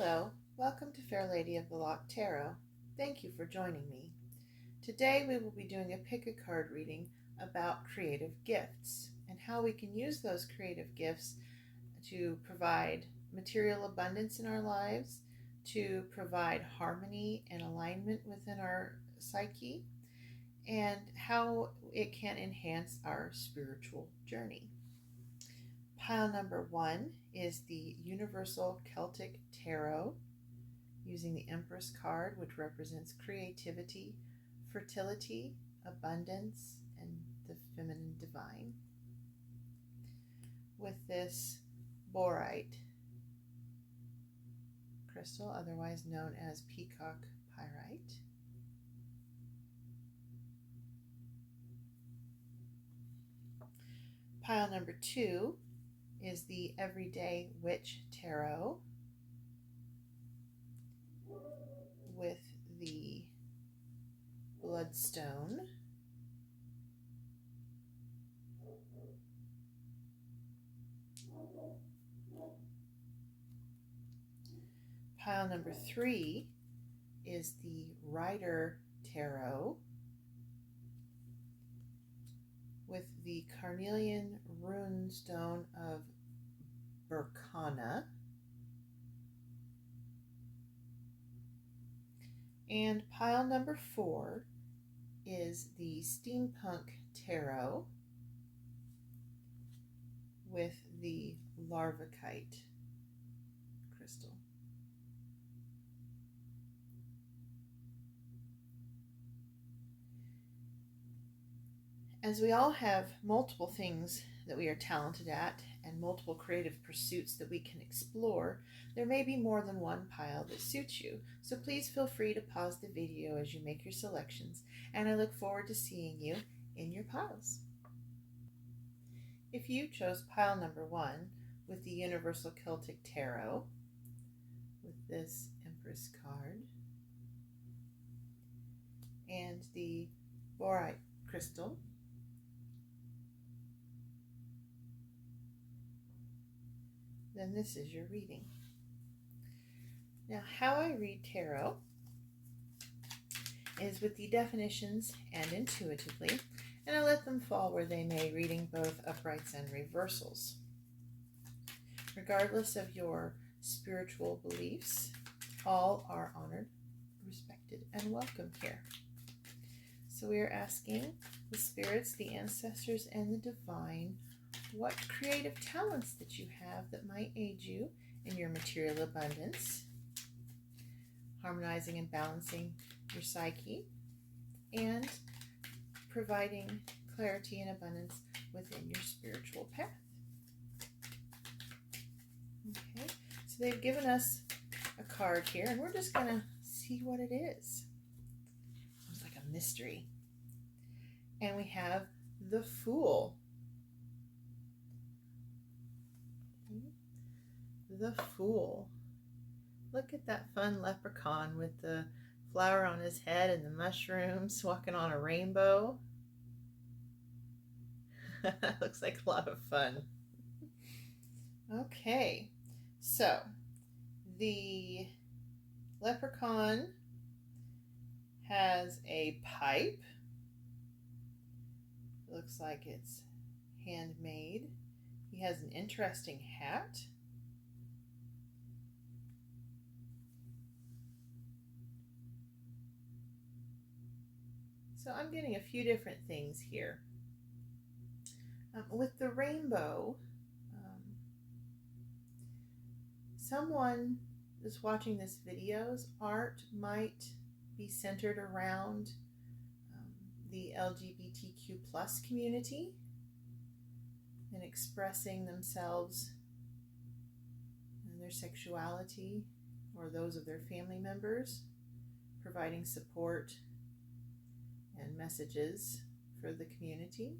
Hello, welcome to Fair Lady of the Loch Tarot. Thank you for joining me. Today we will be doing a pick-a-card reading about creative gifts and how we can use those creative gifts to provide material abundance in our lives, to provide harmony and alignment within our psyche, and how it can enhance our spiritual journey. Pile number 1 is the Universal Celtic Tarot, using the Empress card, which represents creativity, fertility, abundance, and the feminine divine. With this bornite crystal, otherwise known as peacock pyrite. Pile number 2 is the Everyday Witch Tarot, with the bloodstone. Pile number 3 is the Rider Tarot, with the carnelian rune stone of Berkana. And pile number 4 is the Steampunk Tarot, with the larvikite crystal. As we all have multiple things that we are talented at and multiple creative pursuits that we can explore, there may be more than one pile that suits you. So please feel free to pause the video as you make your selections, and I look forward to seeing you in your piles. If you chose pile number 1 with the Universal Celtic Tarot, with this Empress card and the bornite crystal, then this is your reading. Now, how I read tarot is with the definitions and intuitively, and I let them fall where they may, reading both uprights and reversals. Regardless of your spiritual beliefs, all are honored, respected, and welcome here. So we are asking the spirits, the ancestors, and the divine what creative talents that you have that might aid you in your material abundance, harmonizing and balancing your psyche, and providing clarity and abundance within your spiritual path. Okay, so they've given us a card here, and we're just going to see what it is. It's like a mystery. And we have the Fool. The Fool. Look at that fun leprechaun with the flower on his head and the mushrooms, walking on a rainbow. Looks like a lot of fun. Okay, so the leprechaun has a pipe. Looks like it's handmade. He has an interesting hat. So I'm getting a few different things here. With the rainbow, someone that's watching this video's art might be centered around the LGBTQ plus community and expressing themselves and their sexuality or those of their family members, providing support and messages for the community.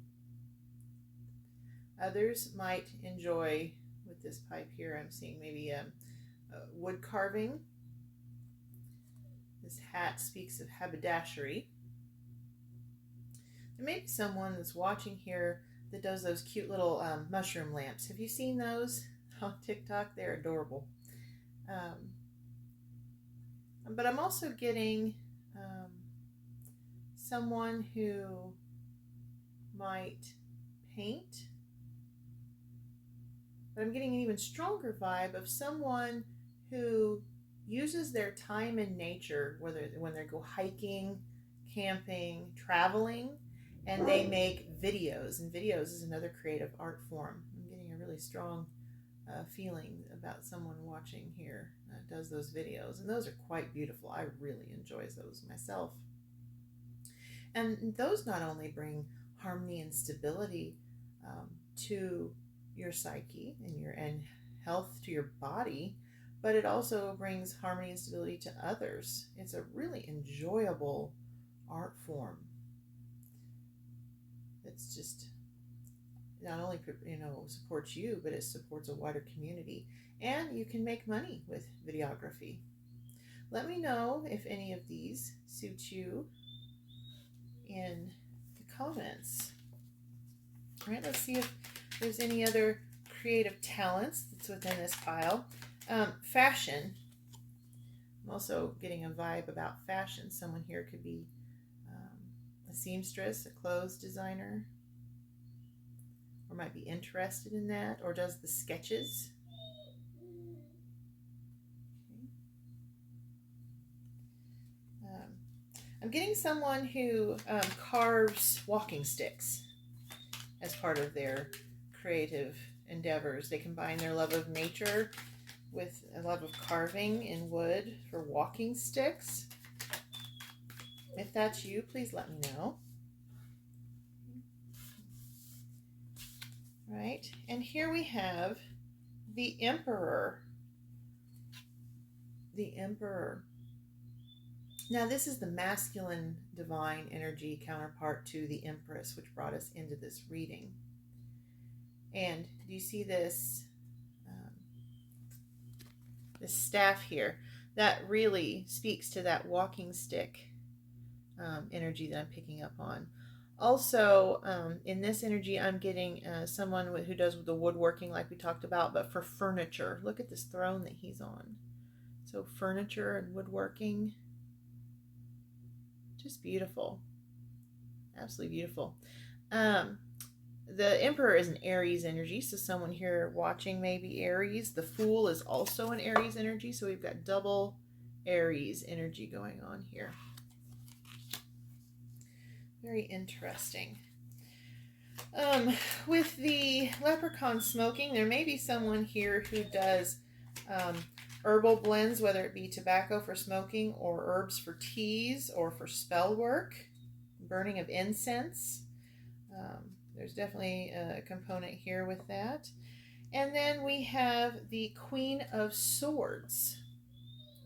Others might enjoy, with this pipe here, I'm seeing maybe wood carving. This hat speaks of haberdashery. There may be someone that's watching here that does those cute little mushroom lamps. Have you seen those on TikTok? They're adorable. But I'm also getting someone who might paint. But I'm getting an even stronger vibe of someone who uses their time in nature, whether when they go hiking, camping, traveling, and they make videos. And videos is another creative art form. I'm getting a really strong feeling about someone watching here does those videos, and those are quite beautiful. I really enjoy those myself. And those not only bring harmony and stability to your psyche and health to your body, but it also brings harmony and stability to others. It's a really enjoyable art form. It's just not only supports you, but it supports a wider community, and you can make money with videography. Let me know if any of these suit you in the comments. All right, let's see if there's any other creative talents that's within this pile. Fashion. I'm also getting a vibe about fashion. Someone here could be a seamstress, a clothes designer, or might be interested in that, or does the sketches. I'm getting someone who carves walking sticks as part of their creative endeavors. They combine their love of nature with a love of carving in wood for walking sticks. If that's you, please let me know. Right, and here we have the Emperor. The Emperor. Now, this is the masculine divine energy counterpart to the Empress, which brought us into this reading. And do you see this, this staff here? That really speaks to that walking stick energy that I'm picking up on. Also, in this energy, I'm getting someone who does the woodworking like we talked about, but for furniture. Look at this throne that he's on. So furniture and woodworking. Just beautiful. Absolutely beautiful. The Emperor is an Aries energy, so someone here watching may be Aries. The Fool is also an Aries energy, so we've got double Aries energy going on here. Very interesting. With the leprechaun smoking, there may be someone here who does herbal blends, whether it be tobacco for smoking or herbs for teas or for spell work, burning of incense. There's definitely a component here with that. And then we have the Queen of Swords.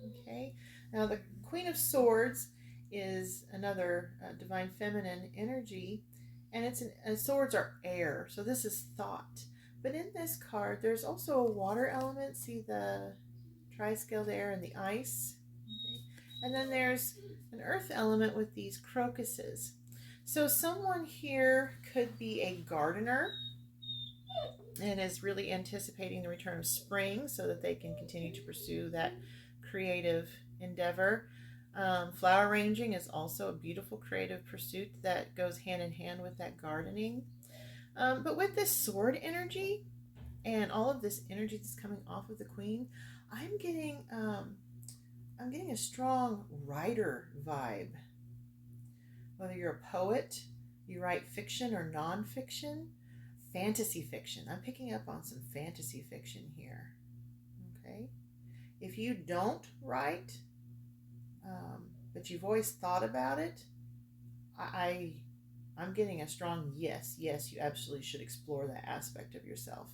Okay, now the Queen of Swords is another divine feminine energy, and swords are air, so this is thought. But in this card, there's also a water element. See the tri-scale there and the ice. Okay. And then there's an earth element with these crocuses. So someone here could be a gardener and is really anticipating the return of spring so that they can continue to pursue that creative endeavor. Flower arranging is also a beautiful creative pursuit that goes hand in hand with that gardening. But with this sword energy and all of this energy that's coming off of the Queen, I'm getting a strong writer vibe. Whether you're a poet, you write fiction or nonfiction, fantasy fiction. I'm picking up on some fantasy fiction here. Okay, if you don't write, but you've always thought about it, I'm getting a strong yes. Yes, you absolutely should explore that aspect of yourself.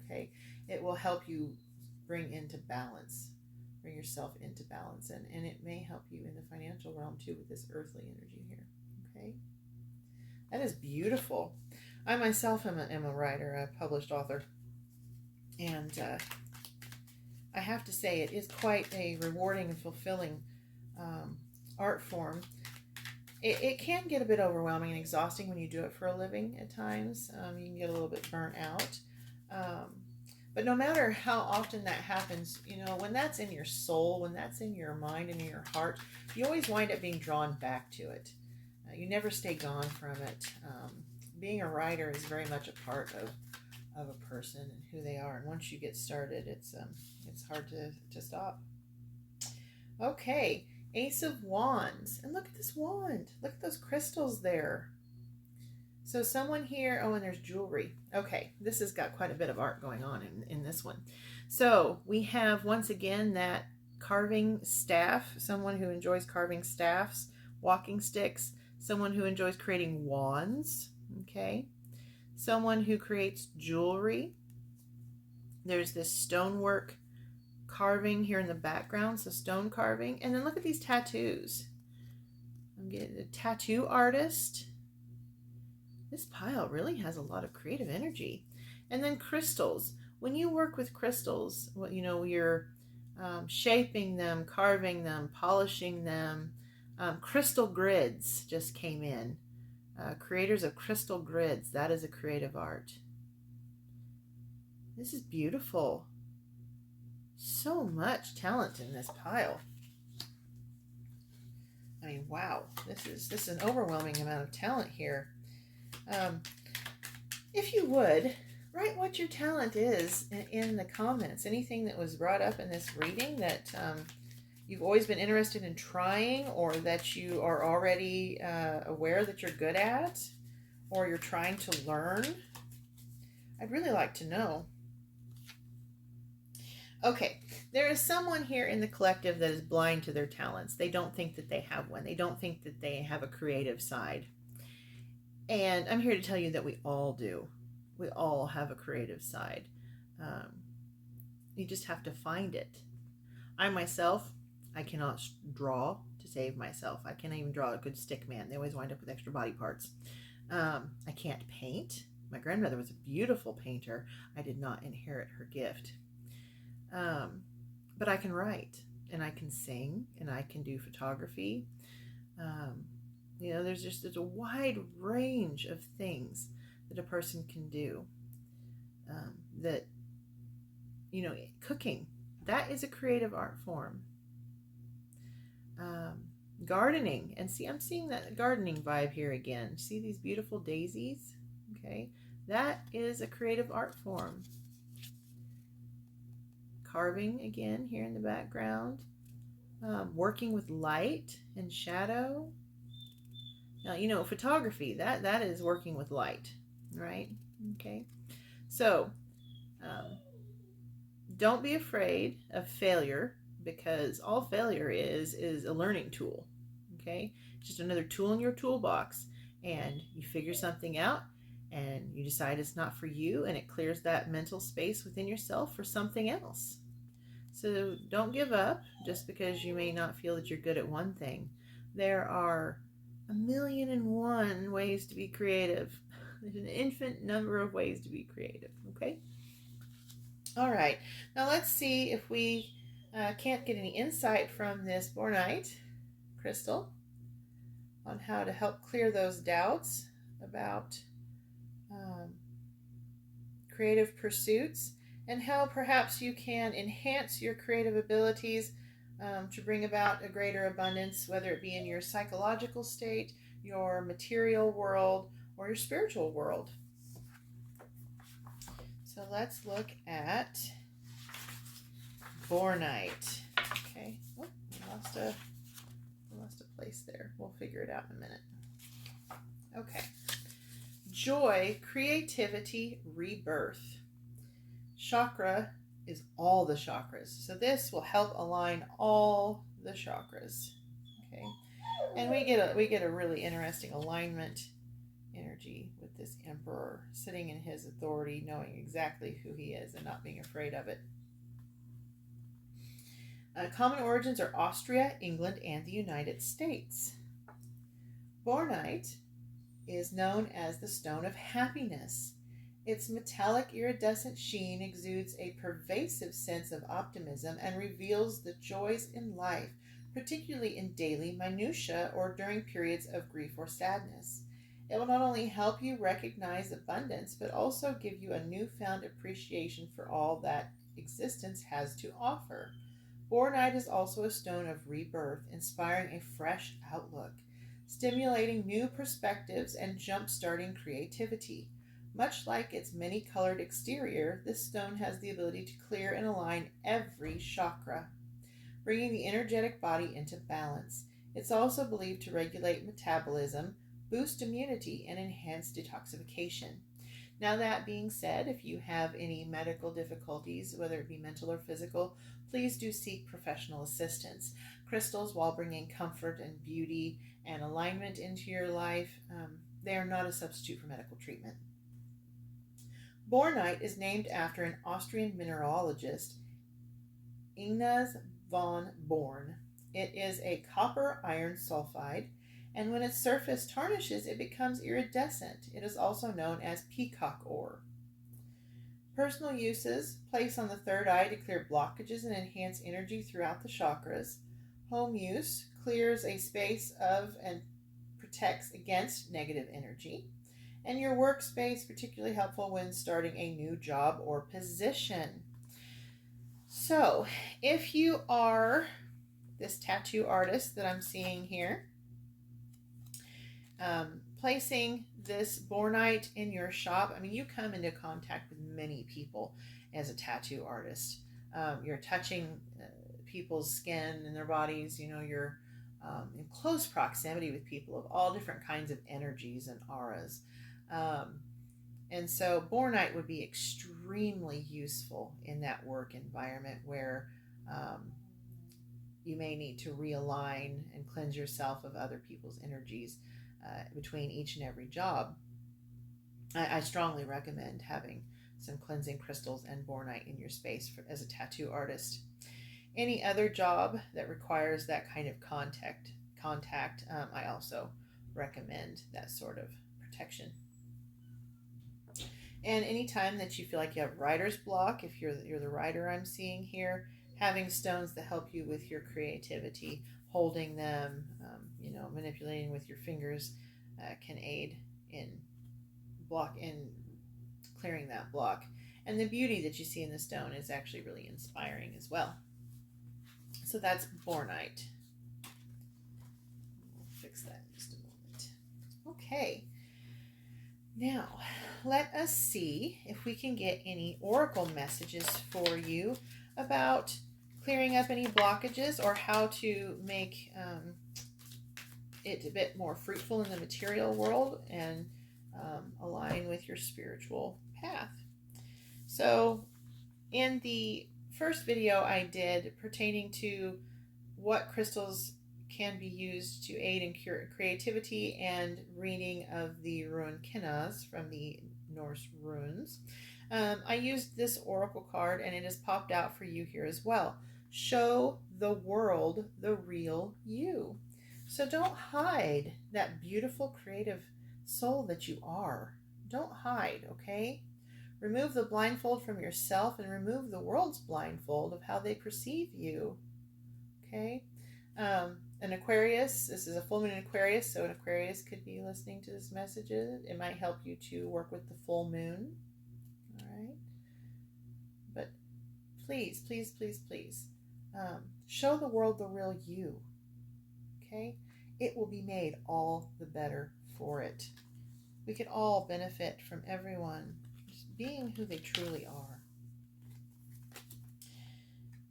Okay, it will help you bring yourself into balance, and it may help you in the financial realm too with this earthly energy here. Okay, that is beautiful. I myself am a writer, a published author, and I have to say it is quite a rewarding and fulfilling art form. It can get a bit overwhelming and exhausting when you do it for a living at times. You can get a little bit burnt out. But no matter how often that happens, you know, when that's in your soul, when that's in your mind and in your heart, you always wind up being drawn back to it. You never stay gone from it. Being a writer is very much a part of a person and who they are. And once you get started, it's hard to stop. Okay, Ace of Wands. And look at this wand. Look at those crystals there. So someone here, oh, and there's jewelry. Okay, this has got quite a bit of art going on in this one. So we have, once again, that carving staff, someone who enjoys carving staffs, walking sticks, someone who enjoys creating wands, okay? Someone who creates jewelry. There's this stonework carving here in the background, so stone carving. And then look at these tattoos. I'm getting a tattoo artist. This pile really has a lot of creative energy. And then crystals. When you work with crystals, you know, you're shaping them, carving them, polishing them. Crystal grids just came in. Creators of crystal grids, that is a creative art. This is beautiful. So much talent in this pile. I mean, wow, this is an overwhelming amount of talent here. If you would, write what your talent is in the comments. Anything that was brought up in this reading that you've always been interested in trying, or that you are already aware that you're good at, or you're trying to learn. I'd really like to know. Okay, there is someone here in the collective that is blind to their talents. They don't think that they have one. They don't think that they have a creative side. And I'm here to tell you that we all do. We all have a creative side. You just have to find it. I myself, I cannot draw to save myself. I can't even draw a good stick man. They always wind up with extra body parts. I can't paint. My grandmother was a beautiful painter. I did not inherit her gift. But I can write, and I can sing, and I can do photography. You know, there's a wide range of things that a person can do. That, you know, cooking, that is a creative art form. Gardening, and see, I'm seeing that gardening vibe here again. See these beautiful daisies? Okay, that is a creative art form. Carving again here in the background. Working with light and shadow. Now, you know, photography, that is working with light, right? Okay, so don't be afraid of failure, because all failure is a learning tool. Okay, just another tool in your toolbox, and you figure something out and you decide it's not for you, and it clears that mental space within yourself for something else. So don't give up just because you may not feel that you're good at one thing. There are 1,000,001 ways to be creative. There's an infinite number of ways to be creative, okay? All right, now let's see if we can't get any insight from this bornite crystal on how to help clear those doubts about creative pursuits, and how perhaps you can enhance your creative abilities to bring about a greater abundance, whether it be in your psychological state, your material world, or your spiritual world. So let's look at bornite. Okay, oh, we lost a place there. We'll figure it out in a minute. Okay, joy, creativity, rebirth. Chakra is all the chakras. So this will help align all the chakras. Okay, and we get a really interesting alignment energy with this emperor sitting in his authority, knowing exactly who he is and not being afraid of it. Common origins are Austria, England, and the United States. Bornite is known as the stone of happiness. Its metallic iridescent sheen exudes a pervasive sense of optimism and reveals the joys in life, particularly in daily minutiae or during periods of grief or sadness. It will not only help you recognize abundance, but also give you a newfound appreciation for all that existence has to offer. Bornite is also a stone of rebirth, inspiring a fresh outlook, stimulating new perspectives, and jump-starting creativity. Much like its many-colored exterior, this stone has the ability to clear and align every chakra, bringing the energetic body into balance. It's also believed to regulate metabolism, boost immunity, and enhance detoxification. Now, that being said, if you have any medical difficulties, whether it be mental or physical, please do seek professional assistance. Crystals, while bringing comfort and beauty and alignment into your life, they are not a substitute for medical treatment. Bornite is named after an Austrian mineralogist, Ignaz von Born. It is a copper iron sulfide, and when its surface tarnishes, it becomes iridescent. It is also known as peacock ore. Personal uses: place on the third eye to clear blockages and enhance energy throughout the chakras. Home use: clears a space of and protects against negative energy. And your workspace, particularly helpful when starting a new job or position. So, if you are this tattoo artist that I'm seeing here, placing this bornite in your shop, I mean, you come into contact with many people as a tattoo artist. You're touching people's skin and their bodies. You're in close proximity with people of all different kinds of energies and auras. And so bornite would be extremely useful in that work environment where you may need to realign and cleanse yourself of other people's energies between each and every job. I strongly recommend having some cleansing crystals and bornite in your space as a tattoo artist. Any other job that requires that kind of contact, I also recommend that sort of protection. And anytime that you feel like you have writer's block, if you're the writer I'm seeing here, having stones that help you with your creativity, holding them, manipulating with your fingers can aid in clearing that block. And the beauty that you see in the stone is actually really inspiring as well. So that's bornite. We'll fix that in just a moment. Okay. Now, let us see if we can get any oracle messages for you about clearing up any blockages or how to make it a bit more fruitful in the material world and align with your spiritual path. So, in the first video I did pertaining to what crystals can be used to aid in creativity and reading of the rune Kinaz from the Norse runes, I used this oracle card and it has popped out for you here as well. Show the world the real you. So don't hide that beautiful creative soul that you are. Don't hide, okay? Remove the blindfold from yourself and remove the world's blindfold of how they perceive you, okay? An Aquarius, this is a full moon in Aquarius, so an Aquarius could be listening to this message. It might help you to work with the full moon, all right? But please, please, please, please, show the world the real you, okay? It will be made all the better for it. We could all benefit from everyone just being who they truly are.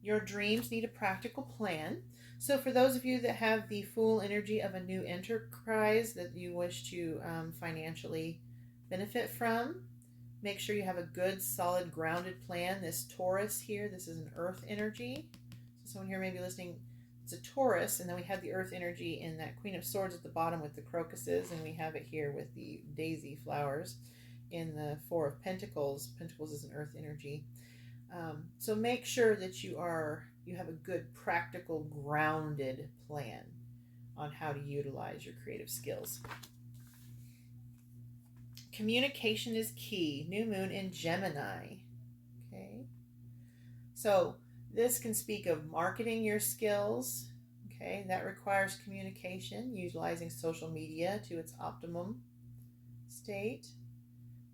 Your dreams need a practical plan. So for those of you that have the full energy of a new enterprise that you wish to financially benefit from, make sure you have a good, solid, grounded plan. This Taurus here, this is an earth energy. So someone here may be listening, it's a Taurus, and then we have the earth energy in that Queen of Swords at the bottom with the crocuses, and we have it here with the daisy flowers in the Four of Pentacles. Pentacles is an earth energy. So make sure that you have a good, practical, grounded plan on how to utilize your creative skills. Communication is key. New moon in Gemini. Okay. So this can speak of marketing your skills. Okay. That requires communication, utilizing social media to its optimum. state.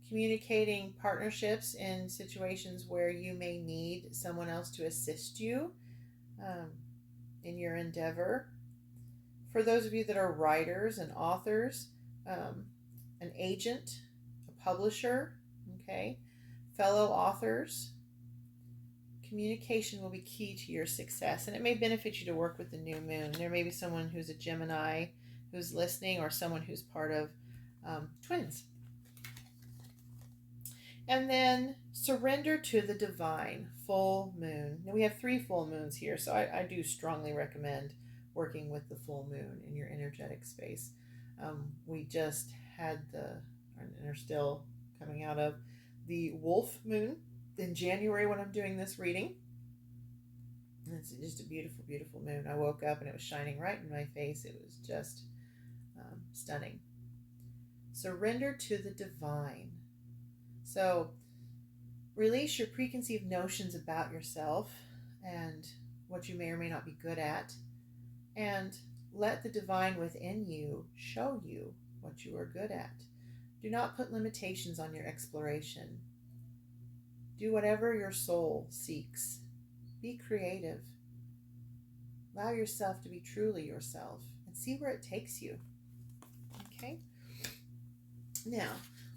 Communicating partnerships in situations where you may need someone else to assist you in your endeavor. For those of you that are writers and authors, an agent, a publisher, okay, fellow authors, communication will be key to your success, and it may benefit you to work with the new moon. There may be someone who's a Gemini who's listening, or someone who's part of twins. And then surrender to the divine, full moon. Now we have 3 full moons here, so I do strongly recommend working with the full moon in your energetic space. We just had and are still coming out of the wolf moon in January when I'm doing this reading. And it's just a beautiful, beautiful moon. I woke up and it was shining right in my face. It was just stunning. Surrender to the divine. So release your preconceived notions about yourself and what you may or may not be good at, and let the divine within you show you what you are good at. Do not put limitations on your exploration. Do whatever your soul seeks. Be creative. Allow yourself to be truly yourself and see where it takes you. Okay? Now,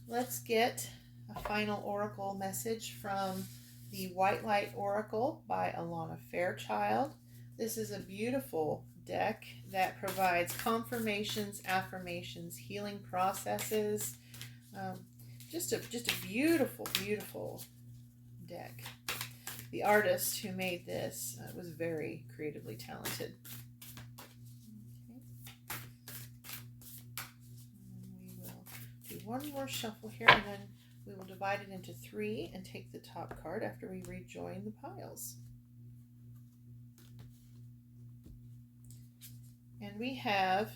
let's get a final oracle message from the White Light Oracle by Alana Fairchild. This is a beautiful deck that provides confirmations, affirmations, healing processes. Just a beautiful, beautiful deck. The artist who made this was very creatively talented. Okay. We will do one more shuffle here, and then we will divide it into 3 and take the top card after we rejoin the piles. And we have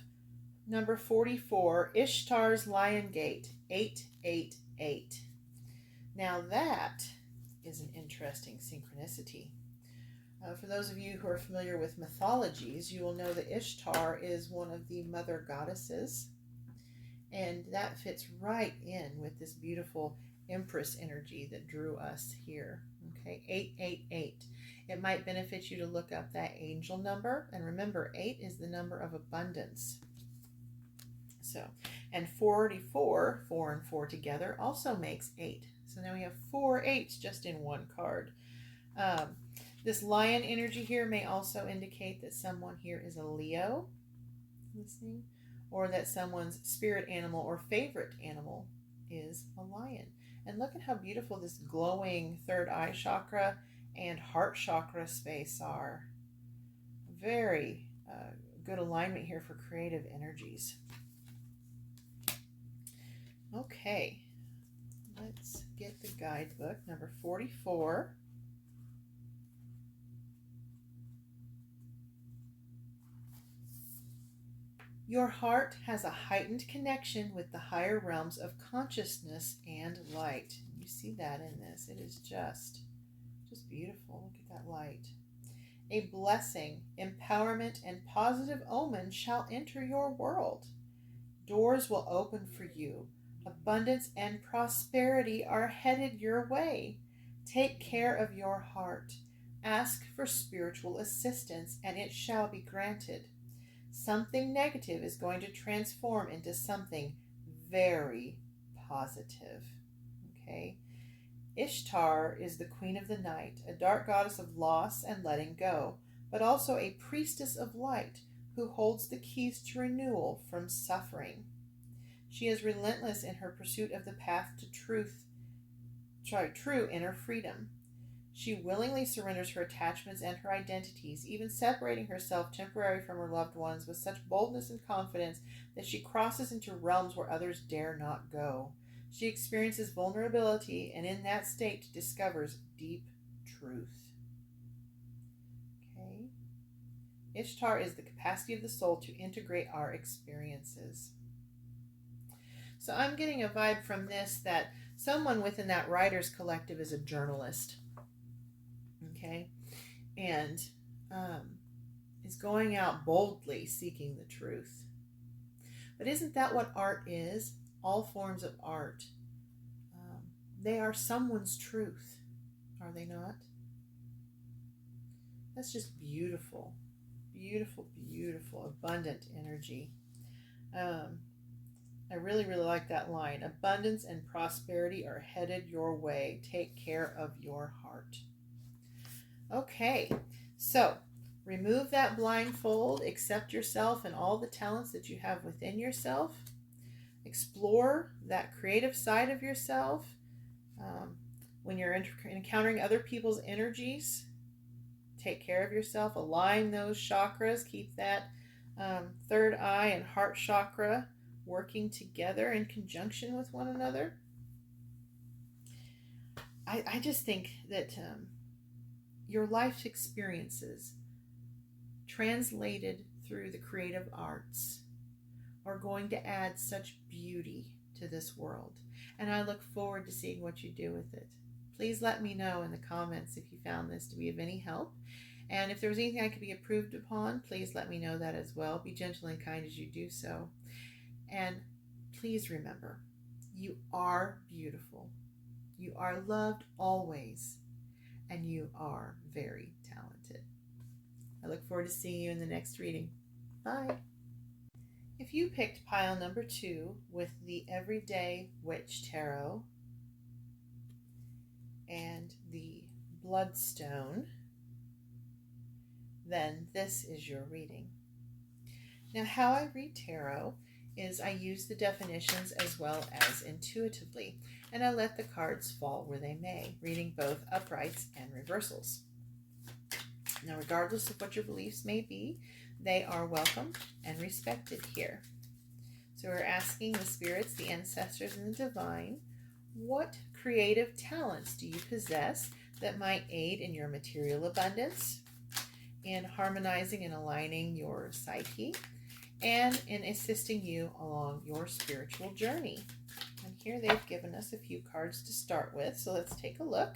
number 44, Ishtar's Lion Gate, 888. Now that is an interesting synchronicity. For those of you who are familiar with mythologies, you will know that Ishtar is one of the mother goddesses. And that fits right in with this beautiful Empress energy that drew us here. Okay, 888. It might benefit you to look up that angel number. And remember, 8 is the number of abundance. So, and 44, 4 and 4 together also makes 8. So now we have 4 8s just in one card. This lion energy here may also indicate that someone here is a Leo listening, or that someone's spirit animal or favorite animal is a lion. And look at how beautiful this glowing third eye chakra and heart chakra space are. Very good alignment here for creative energies. Okay, let's get the guidebook, number 44. Your heart has a heightened connection with the higher realms of consciousness and light. You see that in this. It is just beautiful. Look at that light. A blessing, empowerment, and positive omen shall enter your world. Doors will open for you. Abundance and prosperity are headed your way. Take care of your heart. Ask for spiritual assistance, and it shall be granted. Something negative is going to transform into something very positive. Okay? Ishtar is the queen of the night, a dark goddess of loss and letting go, but also a priestess of light who holds the keys to renewal from suffering. She is relentless in her pursuit of the path to true inner freedom. She willingly surrenders her attachments and her identities, even separating herself temporarily from her loved ones with such boldness and confidence that she crosses into realms where others dare not go. She experiences vulnerability, and in that state discovers deep truth. Okay. Ishtar is the capacity of the soul to integrate our experiences. So I'm getting a vibe from this that someone within that writer's collective is a journalist. Okay, and is going out boldly seeking the truth. But isn't that what art is? all forms of art, they are someone's truth, are they not? That's just beautiful, beautiful, beautiful, abundant energy. I really, really like that line. Abundance and prosperity are headed your way. Take care of your heart. Okay, so remove that blindfold, accept yourself and all the talents that you have within yourself. Explore that creative side of yourself. When you're encountering other people's energies, take care of yourself. Align those chakras. Keep that third eye and heart chakra working together in conjunction with one another. I just think that your life experiences translated through the creative arts are going to add such beauty to this world. And I look forward to seeing what you do with it. Please let me know in the comments if you found this to be of any help. And if there was anything I could be improved upon, please let me know that as well. Be gentle and kind as you do so. And please remember, you are beautiful. You are loved always. And you are very talented. I look forward to seeing you in the next reading. Bye. If you picked pile number 2 with the Everyday Witch Tarot and the Bloodstone, then this is your reading. Now, how I read tarot is I use the definitions as well as intuitively, and I let the cards fall where they may, reading both uprights and reversals. Now, regardless of what your beliefs may be, they are welcome and respected here. So we're asking the spirits, the ancestors, and the divine, what creative talents do you possess that might aid in your material abundance, in harmonizing and aligning your psyche, and in assisting you along your spiritual journey? And here they've given us a few cards to start with, so let's take a look.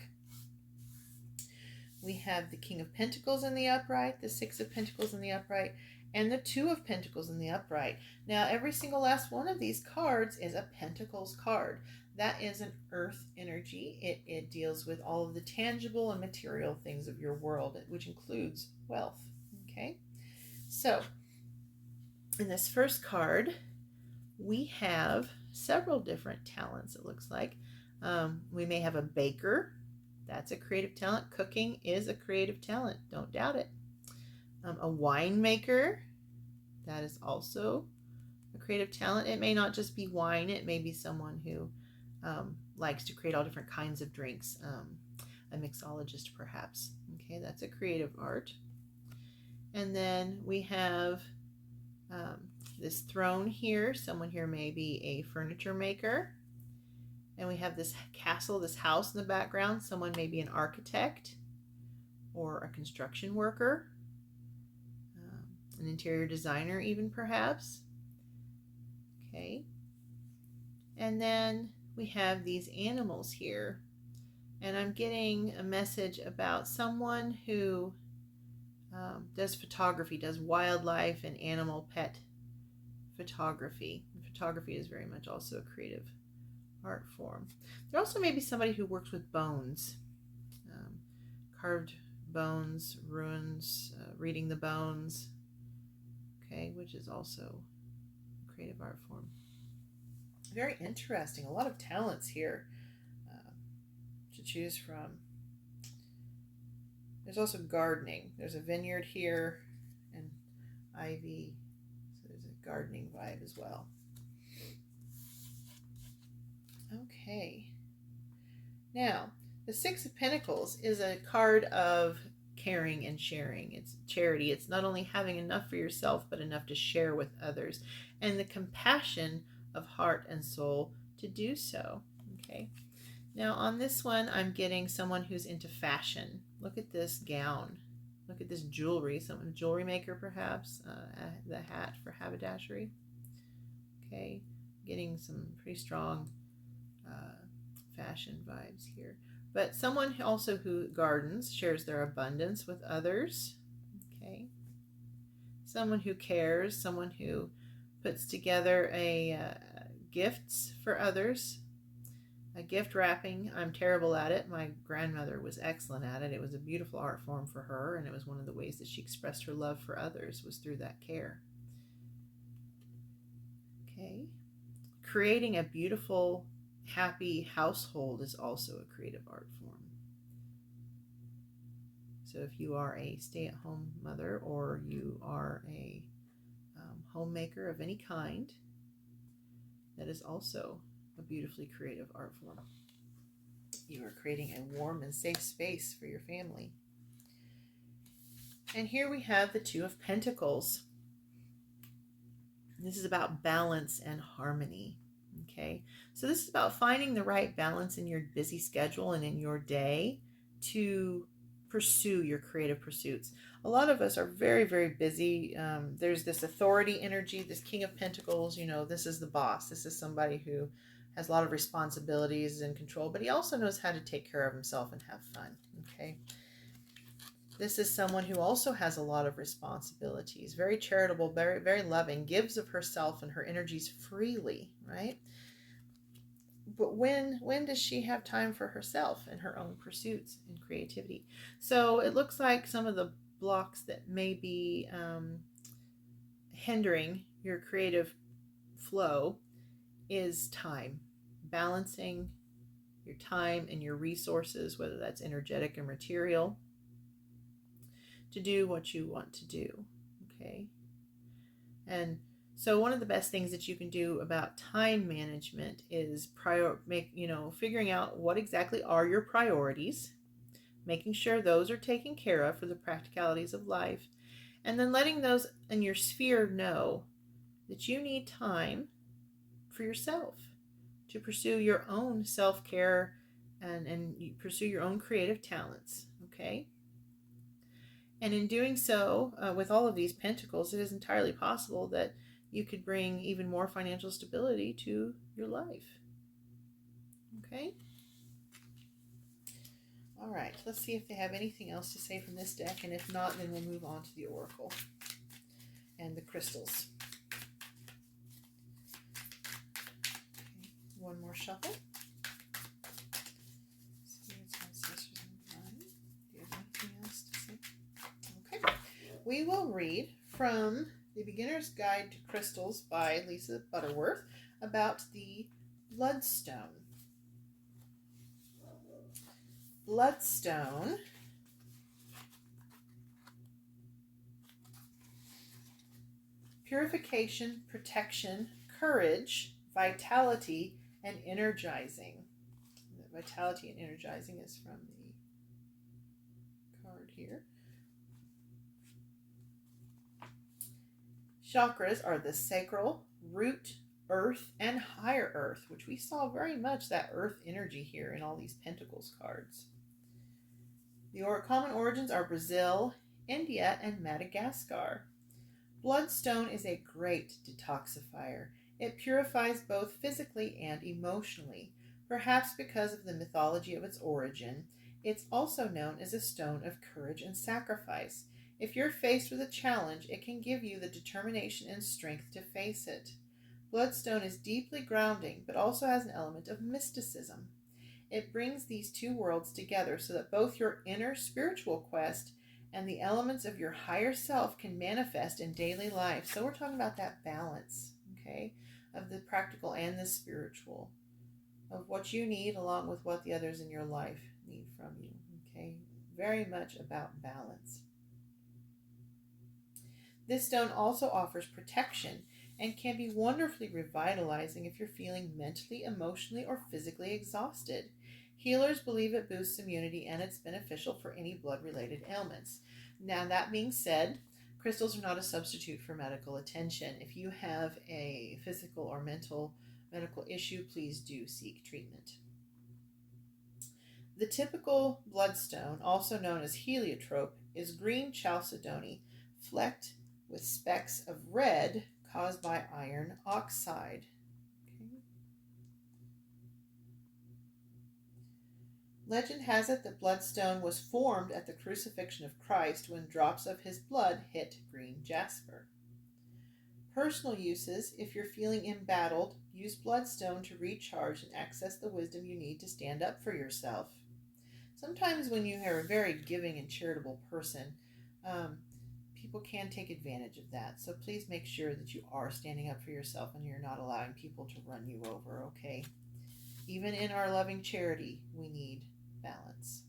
We have the King of Pentacles in the upright, the Six of Pentacles in the upright, and the Two of Pentacles in the upright. Now, every single last one of these cards is a Pentacles card. That is an earth energy. It deals with all of the tangible and material things of your world, which includes wealth. Okay, so in this first card, we have several different talents, it looks like. We may have a baker. That's a creative talent. Cooking is a creative talent. Don't doubt it. A winemaker. That is also a creative talent. It may not just be wine. It may be someone who likes to create all different kinds of drinks. A mixologist, perhaps. Okay, that's a creative art. And then we have this throne here. Someone here may be a furniture maker. And we have this castle, this house in the background. Someone may be an architect or a construction worker, an interior designer even perhaps. Okay. And then we have these animals here. And I'm getting a message about someone who does photography, does wildlife and animal pet photography. Photography is very much also a creative art form. There also may be somebody who works with bones, carved bones, runes, reading the bones, okay, which is also a creative art form. Very interesting. A lot of talents here to choose from. There's also gardening. There's a vineyard here and ivy, so there's a gardening vibe as well. Okay, now the Six of Pentacles is a card of caring and sharing. It's charity. It's not only having enough for yourself, but enough to share with others, and the compassion of heart and soul to do so. Okay, now on this one, I'm getting someone who's into fashion. Look at this gown. Look at this jewelry. Someone, a jewelry maker perhaps, the hat for haberdashery. Okay, getting some pretty strong fashion vibes here, but someone also who gardens, shares their abundance with others. Okay, someone who cares, someone who puts together a gifts for others. Gift wrapping, I'm terrible at it. My grandmother was excellent at it. It was a beautiful art form for her, and it was one of the ways that she expressed her love for others was through that care. Okay. Creating a beautiful, happy household is also a creative art form. So if you are a stay-at-home mother or you are a homemaker of any kind, that is also a beautifully creative art form. You are creating a warm and safe space for your family. And here we have the Two of Pentacles. This is about balance and harmony. Okay, so this is about finding the right balance in your busy schedule and in your day to pursue your creative pursuits. A lot of us are very, very busy. There's this authority energy, this King of Pentacles. You know, this is the boss. This is somebody who has a lot of responsibilities and control, but he also knows how to take care of himself and have fun. Okay. This is someone who also has a lot of responsibilities, very charitable, very, very loving, gives of herself and her energies freely, right? But when does she have time for herself and her own pursuits and creativity? So it looks like some of the blocks that may be hindering your creative flow is time. Balancing your time and your resources, whether that's energetic or material, to do what you want to do. Okay. And so one of the best things that you can do about time management is figuring out what exactly are your priorities, making sure those are taken care of for the practicalities of life, and then letting those in your sphere know that you need time for yourself to pursue your own self-care and you pursue your own creative talents. Okay. And in doing so, with all of these pentacles, it is entirely possible that you could bring even more financial stability to your life. Okay? All right, let's see if they have anything else to say from this deck, and if not, then we'll move on to the Oracle and the crystals. Okay, one more shuffle. Spirits, ancestors, and divine. Do you have anything else to say? Okay. We will read from The Beginner's Guide to Crystals by Lisa Butterworth about the bloodstone. Bloodstone purification, protection, courage, vitality, and energizing. The vitality and energizing is from the card here. Chakras are the sacral, root, earth, and higher earth, which we saw very much that earth energy here in all these Pentacles cards. The common origins are Brazil, India, and Madagascar. Bloodstone is a great detoxifier. It purifies both physically and emotionally. Perhaps because of the mythology of its origin, it's also known as a stone of courage and sacrifice. If you're faced with a challenge, it can give you the determination and strength to face it. Bloodstone is deeply grounding, but also has an element of mysticism. It brings these two worlds together so that both your inner spiritual quest and the elements of your higher self can manifest in daily life. So we're talking about that balance, okay, of the practical and the spiritual, of what you need along with what the others in your life need from you, okay? Very much about balance. This stone also offers protection and can be wonderfully revitalizing if you're feeling mentally, emotionally, or physically exhausted. Healers believe it boosts immunity and it's beneficial for any blood-related ailments. Now, that being said, crystals are not a substitute for medical attention. If you have a physical or medical issue, please do seek treatment. The typical bloodstone, also known as heliotrope, is green chalcedony, flecked with specks of red caused by iron oxide. Okay. Legend has it that bloodstone was formed at the crucifixion of Christ when drops of his blood hit green jasper. Personal uses: if you're feeling embattled, use bloodstone to recharge and access the wisdom you need to stand up for yourself. Sometimes when you are a very giving and charitable person, um, people can take advantage of that. So please make sure that you are standing up for yourself and you're not allowing people to run you over, okay? Even in our loving charity, we need balance.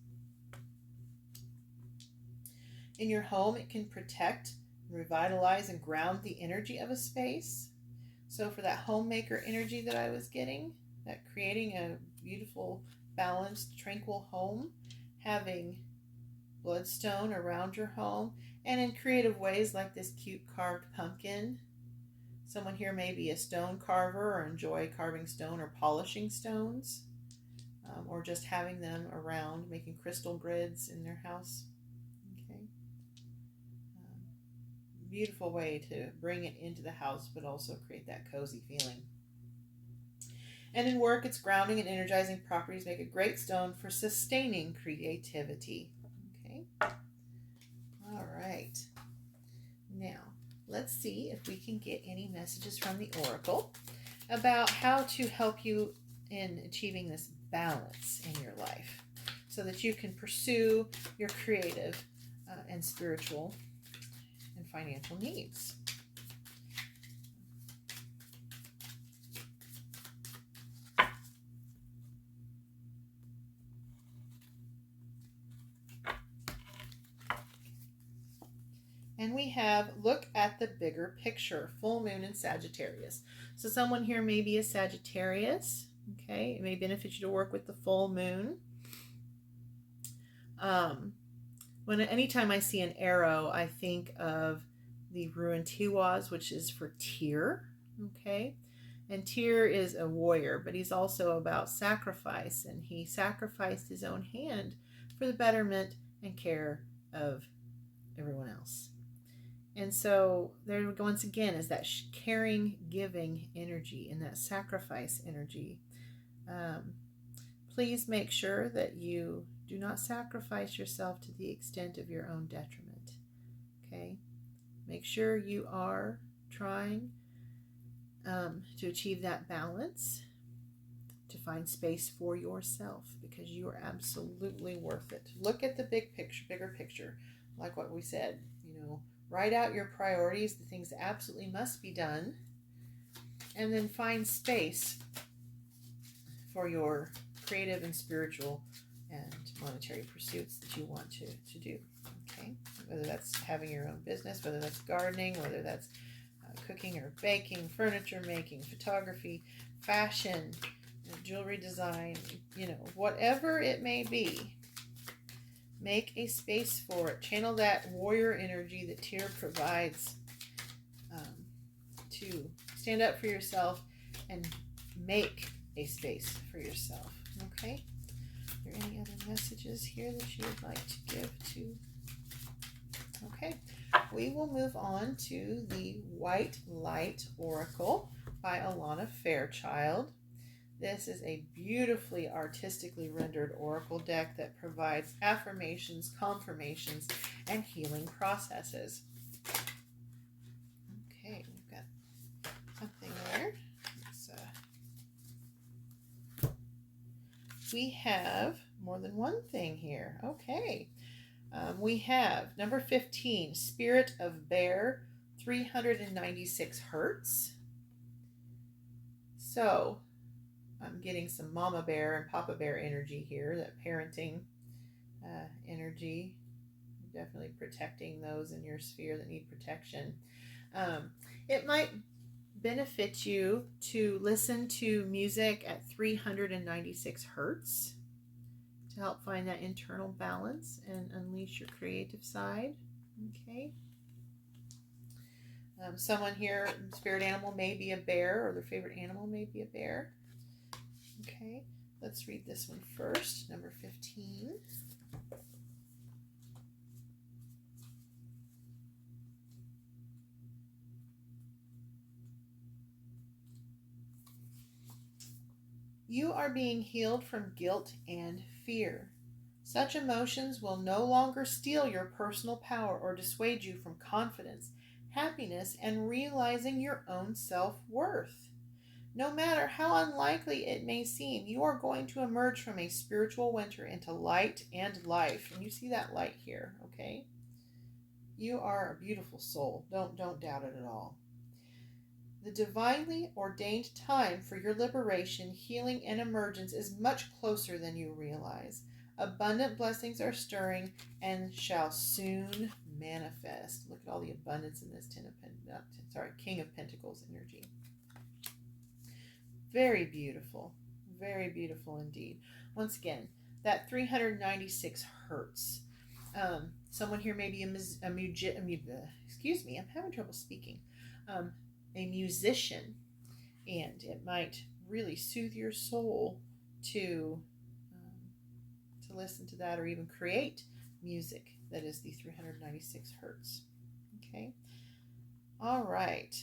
In your home, it can protect, revitalize, and ground the energy of a space. So for that homemaker energy that I was getting, that creating a beautiful, balanced, tranquil home, having bloodstone around your home, and in creative ways like this cute carved pumpkin. Someone here may be a stone carver or enjoy carving stone or polishing stones, or just having them around, making crystal grids in their house. Okay. Beautiful way to bring it into the house, but also create that cozy feeling. And in work, its grounding and energizing properties make a great stone for sustaining creativity. Okay. All right. Now, let's see if we can get any messages from the Oracle about how to help you in achieving this balance in your life so that you can pursue your creative and spiritual and financial needs. And we have look at the bigger picture, full moon in Sagittarius. So someone here may be a Sagittarius. Okay, it may benefit you to work with the full moon. Anytime I see an arrow, I think of the rune Tiwaz, which is for Tyr. Okay, and Tyr is a warrior, but he's also about sacrifice, and he sacrificed his own hand for the betterment and care of everyone else. And so there once again is that caring, giving energy and that sacrifice energy. Please make sure that you do not sacrifice yourself to the extent of your own detriment. Okay? Make sure you are trying to achieve that balance, to find space for yourself, because you are absolutely worth it. Look at the big picture, bigger picture, like what we said, write out your priorities, the things that absolutely must be done, and then find space for your creative and spiritual and monetary pursuits that you want to do. Okay, whether that's having your own business, whether that's gardening, whether that's cooking or baking, furniture making, photography, fashion, jewelry design, whatever it may be. Make a space for it. Channel that warrior energy that Tyr provides to stand up for yourself and make a space for yourself. Okay? Are there any other messages here that you would like to give to? Okay. We will move on to the White Light Oracle by Alana Fairchild. This is a beautifully artistically rendered oracle deck that provides affirmations, confirmations, and healing processes. Okay, we've got something there. We have more than one thing here. Okay. We have number 15, Spirit of Bear, 396 hertz. So I'm getting some mama bear and papa bear energy here, that parenting energy. Definitely protecting those in your sphere that need protection. It might benefit you to listen to music at 396 hertz to help find that internal balance and unleash your creative side. Okay. Someone here, spirit animal may be a bear, or their favorite animal may be a bear. Okay, let's read this one first, number 15. You are being healed from guilt and fear. Such emotions will no longer steal your personal power or dissuade you from confidence happiness, and realizing your own self-worth. No matter how unlikely it may seem, you are going to emerge from a spiritual winter into light and life. And you see that light here, okay? You are a beautiful soul. Don't doubt it at all. The divinely ordained time for your liberation, healing, and emergence is much closer than you realize. Abundant blessings are stirring and shall soon manifest. Look at all the abundance in this King of Pentacles energy. Very beautiful indeed. Once again, that 396 hertz. Someone here may be excuse me, I'm having trouble speaking. A musician, and it might really soothe your soul to listen to that, or even create music that is the 396 hertz. Okay. All right.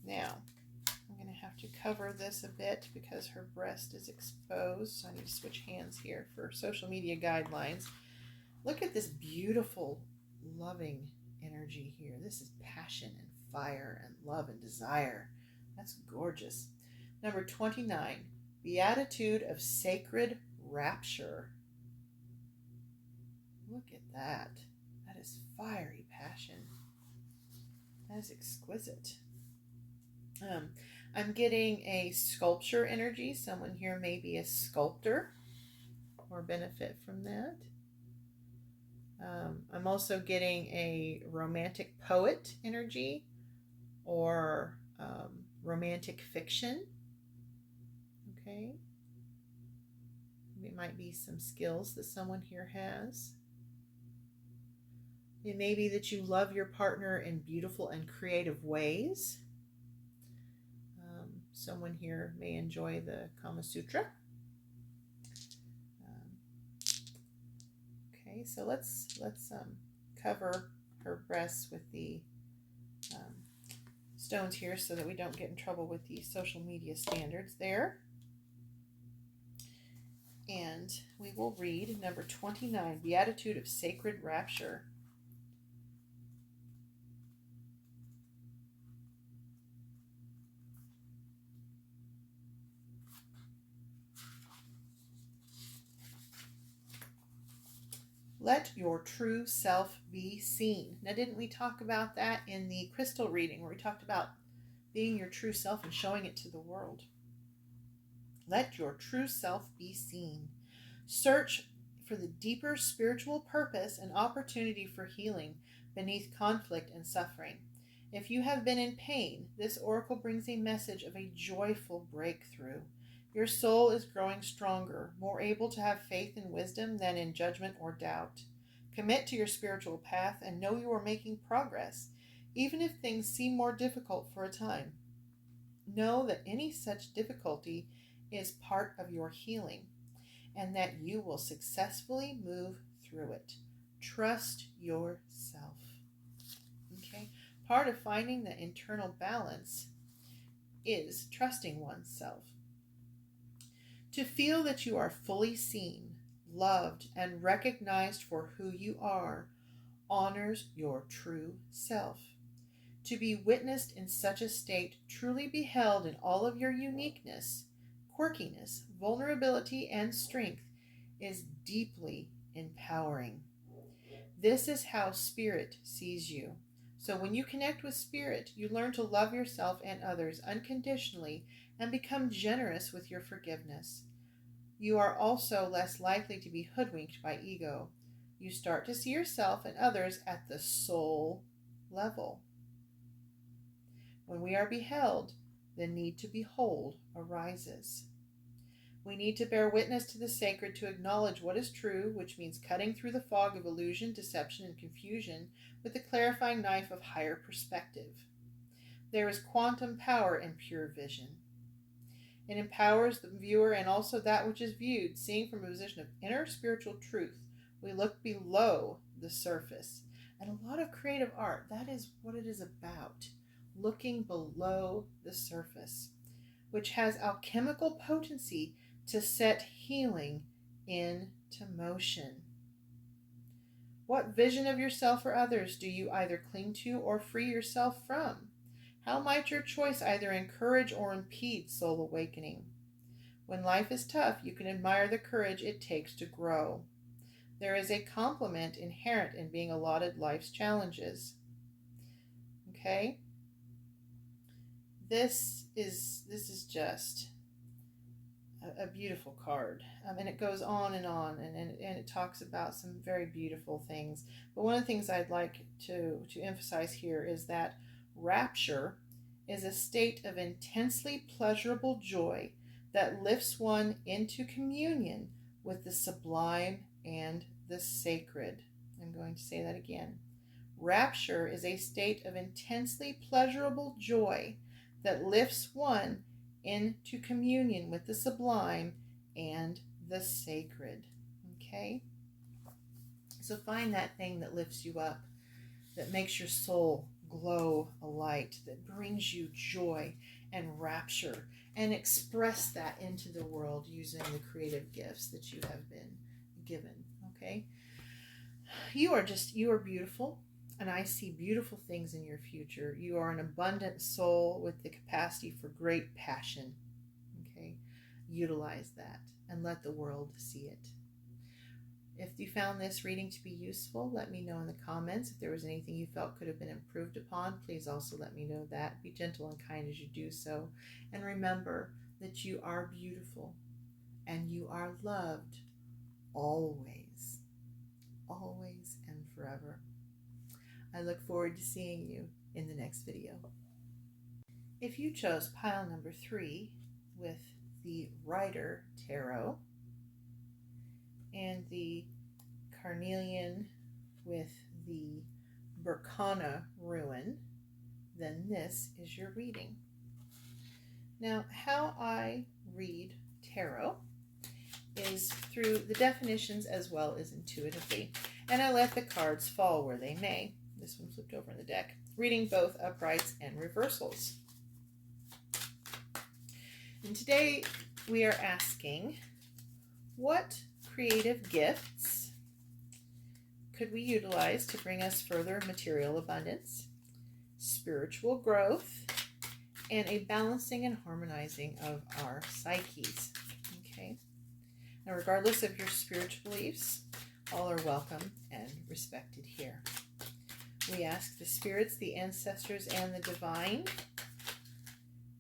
Now, I'm going to have to cover this a bit because her breast is exposed. So I need to switch hands here for social media guidelines. Look at this beautiful, loving energy here. This is passion and fire and love and desire. That's gorgeous. Number 29, Beatitude of Sacred Rapture. Look at that. That is fiery passion. That is exquisite. I'm getting a sculpture energy. Someone here may be a sculptor or benefit from that. I'm also getting a romantic poet energy or romantic fiction. Okay. It might be some skills that someone here has. It may be that you love your partner in beautiful and creative ways. Someone here may enjoy the Kama Sutra. Okay, so let's cover her breasts with the stones here so that we don't get in trouble with the social media standards there. And we will read number 29, Beatitude of Sacred Rapture. Let your true self be seen. Now, didn't we talk about that in the crystal reading where we talked about being your true self and showing it to the world? Let your true self be seen. Search for the deeper spiritual purpose and opportunity for healing beneath conflict and suffering. If you have been in pain, this oracle brings a message of a joyful breakthrough. Your soul is growing stronger, more able to have faith and wisdom than in judgment or doubt. Commit to your spiritual path and know you are making progress, even if things seem more difficult for a time. Know that any such difficulty is part of your healing and that you will successfully move through it. Trust yourself. Okay? Part of finding the internal balance is trusting oneself. To feel that you are fully seen, loved, and recognized for who you are honors your true self. To be witnessed in such a state, truly beheld in all of your uniqueness, quirkiness, vulnerability, and strength, is deeply empowering. This is how Spirit sees you. So when you connect with Spirit, you learn to love yourself and others unconditionally and become generous with your forgiveness. You are also less likely to be hoodwinked by ego. You start to see yourself and others at the soul level. When we are beheld, the need to behold arises. We need to bear witness to the sacred to acknowledge what is true, which means cutting through the fog of illusion, deception, and confusion with the clarifying knife of higher perspective. There is quantum power in pure vision. It empowers the viewer and also that which is viewed, seeing from a position of inner spiritual truth. We look below the surface. And a lot of creative art, that is what it is about. Looking below the surface, which has alchemical potency to set healing into motion. What vision of yourself or others do you either cling to or free yourself from? How might your choice either encourage or impede soul awakening? When life is tough, you can admire the courage it takes to grow. There is a compliment inherent in being allotted life's challenges. Okay? This is just a beautiful card. And it goes on and it talks about some very beautiful things. But one of the things I'd like to emphasize here is that rapture is a state of intensely pleasurable joy that lifts one into communion with the sublime and the sacred. I'm going to say that again. Rapture is a state of intensely pleasurable joy that lifts one into communion with the sublime and the sacred. Okay? So find that thing that lifts you up, that makes your soul glow a light, that brings you joy and rapture, and express that into the world using the creative gifts that you have been given. Okay? You are beautiful, and I see beautiful things in your future. You are an abundant soul with the capacity for great passion. Okay? Utilize that and let the world see it. If you found this reading to be useful, let me know in the comments. If there was anything you felt could have been improved upon, please also let me know that. Be gentle and kind as you do so. And remember that you are beautiful and you are loved always, always and forever. I look forward to seeing you in the next video. If you chose pile number 3 with the Rider Tarot and the carnelian with the Berkana rune, then this is your reading. Now, how I read tarot is through the definitions as well as intuitively, and I let the cards fall where they may. This one flipped over in the deck, reading both uprights and reversals. And today we are asking, what creative gifts could we utilize to bring us further material abundance, spiritual growth, and a balancing and harmonizing of our psyches? Okay. Now, regardless of your spiritual beliefs, all are welcome and respected here. We ask the spirits, the ancestors, and the divine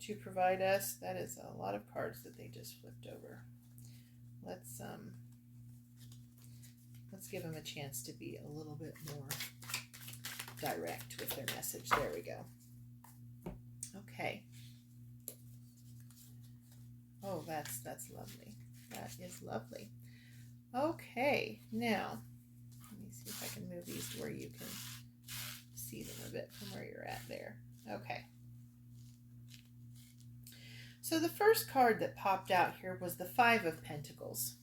to provide us. That is a lot of cards that they just flipped over. Let's give them a chance to be a little bit more direct with their message. There we go. Okay. Oh, that's lovely. That is lovely. Okay, now let me see if I can move these to where you can see them a bit from where you're at there. Okay. So the first card that popped out here was the 5 of Pentacles.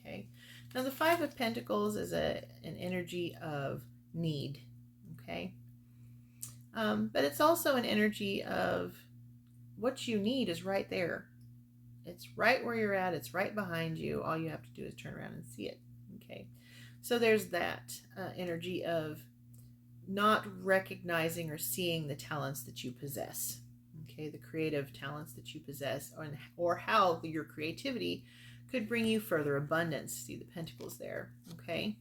Okay. Now the 5 of Pentacles is an energy of need. Okay. But it's also an energy of what you need is right there. It's right where you're at. It's right behind you. All you have to do is turn around and see it. Okay. So there's that energy of not recognizing or seeing the talents that you possess. Okay, the creative talents that you possess, or how your creativity could bring you further abundance. See the pentacles there. Okay.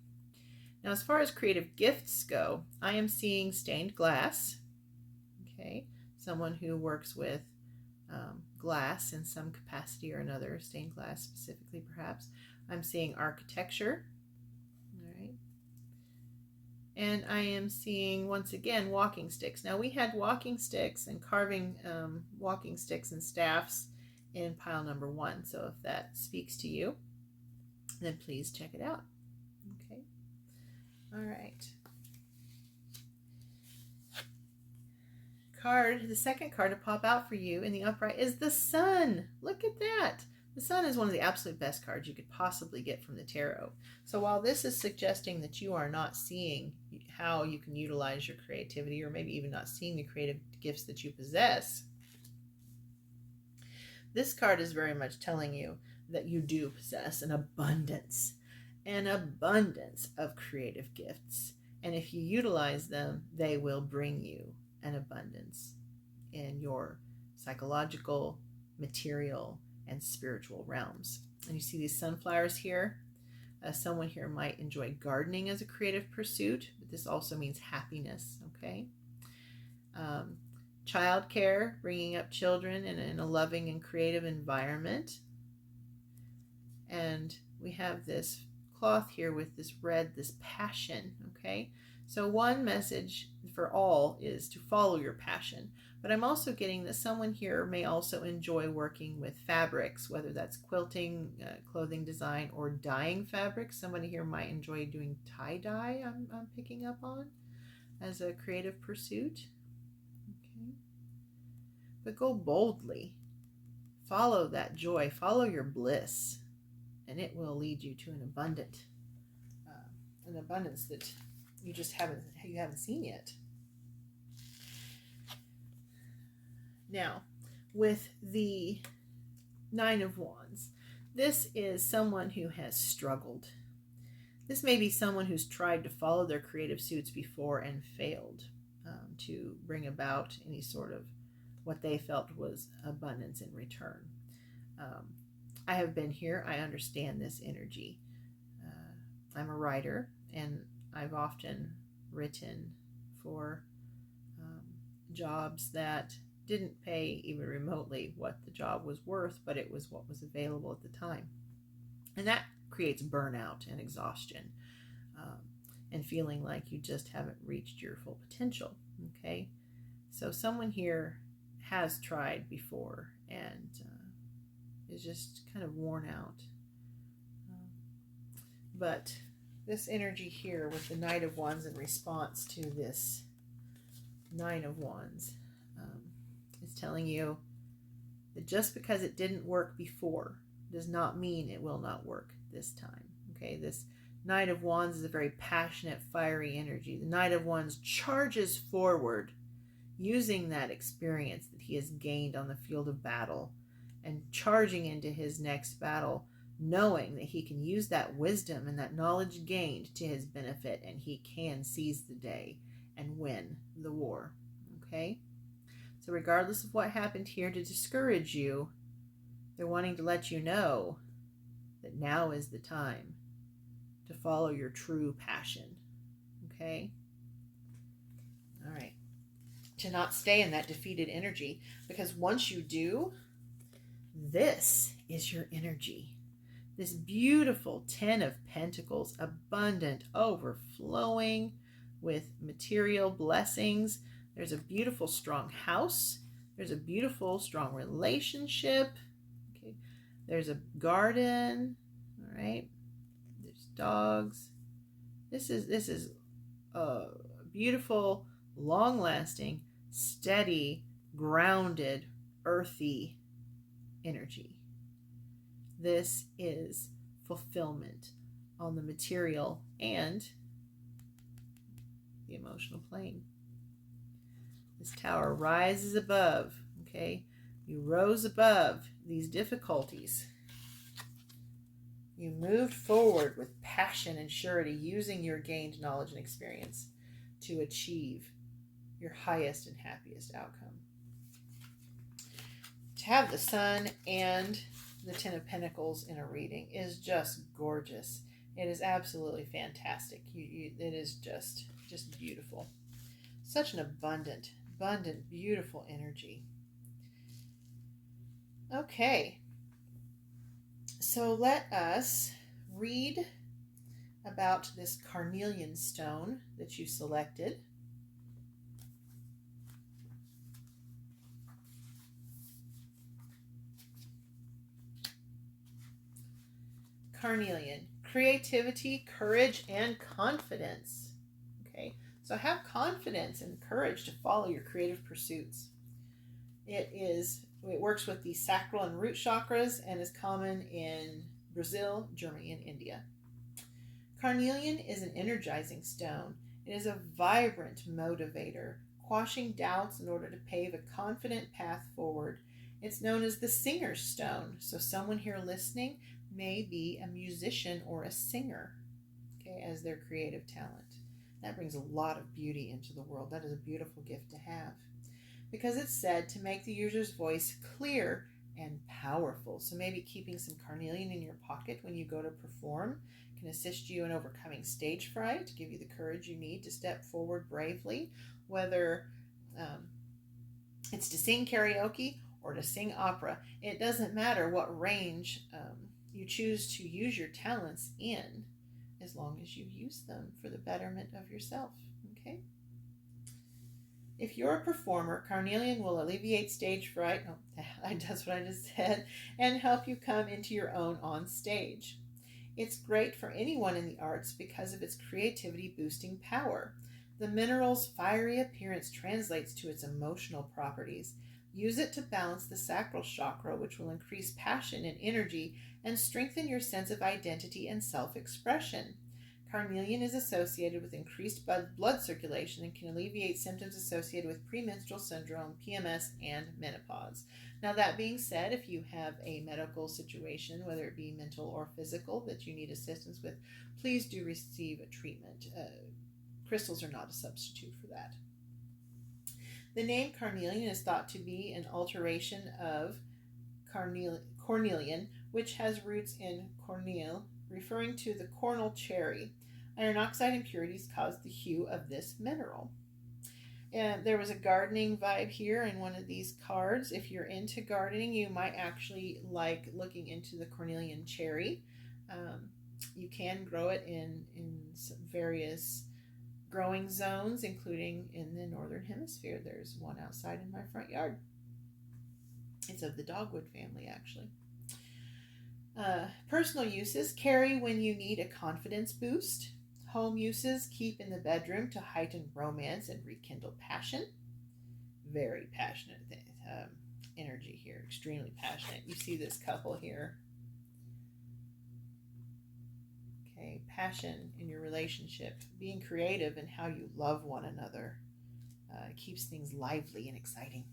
Now, as far as creative gifts go, I am seeing stained glass. Okay, someone who works with glass in some capacity or another, stained glass specifically, perhaps. I'm seeing architecture. All right. And I am seeing, once again, walking sticks. Now, we had walking sticks and carving walking sticks and staffs in pile number 1. So if that speaks to you, then please check it out. Okay. All right. The second card to pop out for you in the upright is the Sun. Look at that. The Sun is one of the absolute best cards you could possibly get from the tarot. So while this is suggesting that you are not seeing how you can utilize your creativity, or maybe even not seeing the creative gifts that you possess, this card is very much telling you that you do possess an abundance an abundance of creative gifts. And if you utilize them, they will bring you an abundance in your psychological, material, and spiritual realms. And you see these sunflowers here? Someone here might enjoy gardening as a creative pursuit, but this also means happiness, okay? Childcare, bringing up children in a loving and creative environment. And we have this cloth here with this red, this passion, okay? So one message for all is to follow your passion. But I'm also getting that someone here may also enjoy working with fabrics, whether that's quilting, clothing design, or dyeing fabrics. Somebody here might enjoy doing tie-dye, I'm picking up on, as a creative pursuit. Okay. But go boldly. Follow that joy. Follow your bliss. And it will lead you to an abundance that you haven't seen yet. Now, with the Nine of Wands, this is someone who has struggled. This may be someone who's tried to follow their creative suits before and failed to bring about any sort of what they felt was abundance in return. I have been here. I understand this energy. I'm a writer, and I've often written for jobs that didn't pay even remotely what the job was worth, but it was what was available at the time. And that creates burnout and exhaustion, and feeling like you just haven't reached your full potential, okay? So someone here has tried before and is just kind of worn out. But this energy here with the Knight of Wands in response to this Nine of Wands is telling you that just because it didn't work before does not mean it will not work this time. Okay, this Knight of Wands is a very passionate, fiery energy. The Knight of Wands charges forward using that experience that he has gained on the field of battle and charging into his next battle, knowing that he can use that wisdom and that knowledge gained to his benefit, and he can seize the day and win the war. Okay? So regardless of what happened here to discourage you, they're wanting to let you know that now is the time to follow your true passion. Okay? All right. To not stay in that defeated energy, because once you do, this is your energy. This beautiful Ten of Pentacles, abundant, overflowing with material blessings. There's a beautiful, strong house. There's a beautiful, strong relationship. Okay. There's a garden. All right. There's dogs. This is a beautiful, long-lasting, steady, grounded, earthy energy. This is fulfillment on the material and the emotional plane. This tower rises above, okay? You rose above these difficulties. You moved forward with passion and surety, using your gained knowledge and experience to achieve your highest and happiest outcome. To have the Sun and the Ten of Pentacles in a reading is just gorgeous. It is absolutely fantastic. It is just beautiful. Such an abundant, beautiful energy. Okay. So let us read about this carnelian stone that you selected. Carnelian, creativity, courage, and confidence. Okay, so have confidence and courage to follow your creative pursuits. It works with the sacral and root chakras and is common in Brazil, Germany, and India. Carnelian is an energizing stone. It is a vibrant motivator, quashing doubts in order to pave a confident path forward. It's known as the singer's stone, so someone here listening may be a musician or a singer. okay, as their creative talent. That brings a lot of beauty into the world. That is a beautiful gift to have, because it's said to make the user's voice clear and powerful. So maybe keeping some carnelian in your pocket when you go to perform can assist you in overcoming stage fright, give you the courage you need to step forward bravely, whether it's to sing karaoke or to sing opera. It doesn't matter what range you choose to use your talents in, as long as you use them for the betterment of yourself. Okay? If you're a performer, carnelian will alleviate stage fright, that's what I just said, and help you come into your own on stage. It's great for anyone in the arts because of its creativity boosting power. The mineral's fiery appearance translates to its emotional properties. Use it to balance the sacral chakra, which will increase passion and energy and strengthen your sense of identity and self-expression. Carnelian is associated with increased blood circulation and can alleviate symptoms associated with premenstrual syndrome, PMS, and menopause. Now, that being said, if you have a medical situation, whether it be mental or physical, that you need assistance with, please do receive a treatment. Crystals are not a substitute for that. The name carnelian is thought to be an alteration of cornelian, which has roots in cornel, referring to the cornel cherry. Iron oxide impurities cause the hue of this mineral. And there was a gardening vibe here in one of these cards. If you're into gardening, you might actually like looking into the cornelian cherry. You can grow it in various growing zones, including in the northern hemisphere. There's one outside in my front yard. It's of the dogwood family, actually. Personal uses: carry when you need a confidence boost. Home uses: keep in the bedroom to heighten romance and rekindle passion. Very passionate energy here, extremely passionate. You see this couple here. Okay, passion in your relationship, being creative in how you love one another. Keeps things lively and exciting.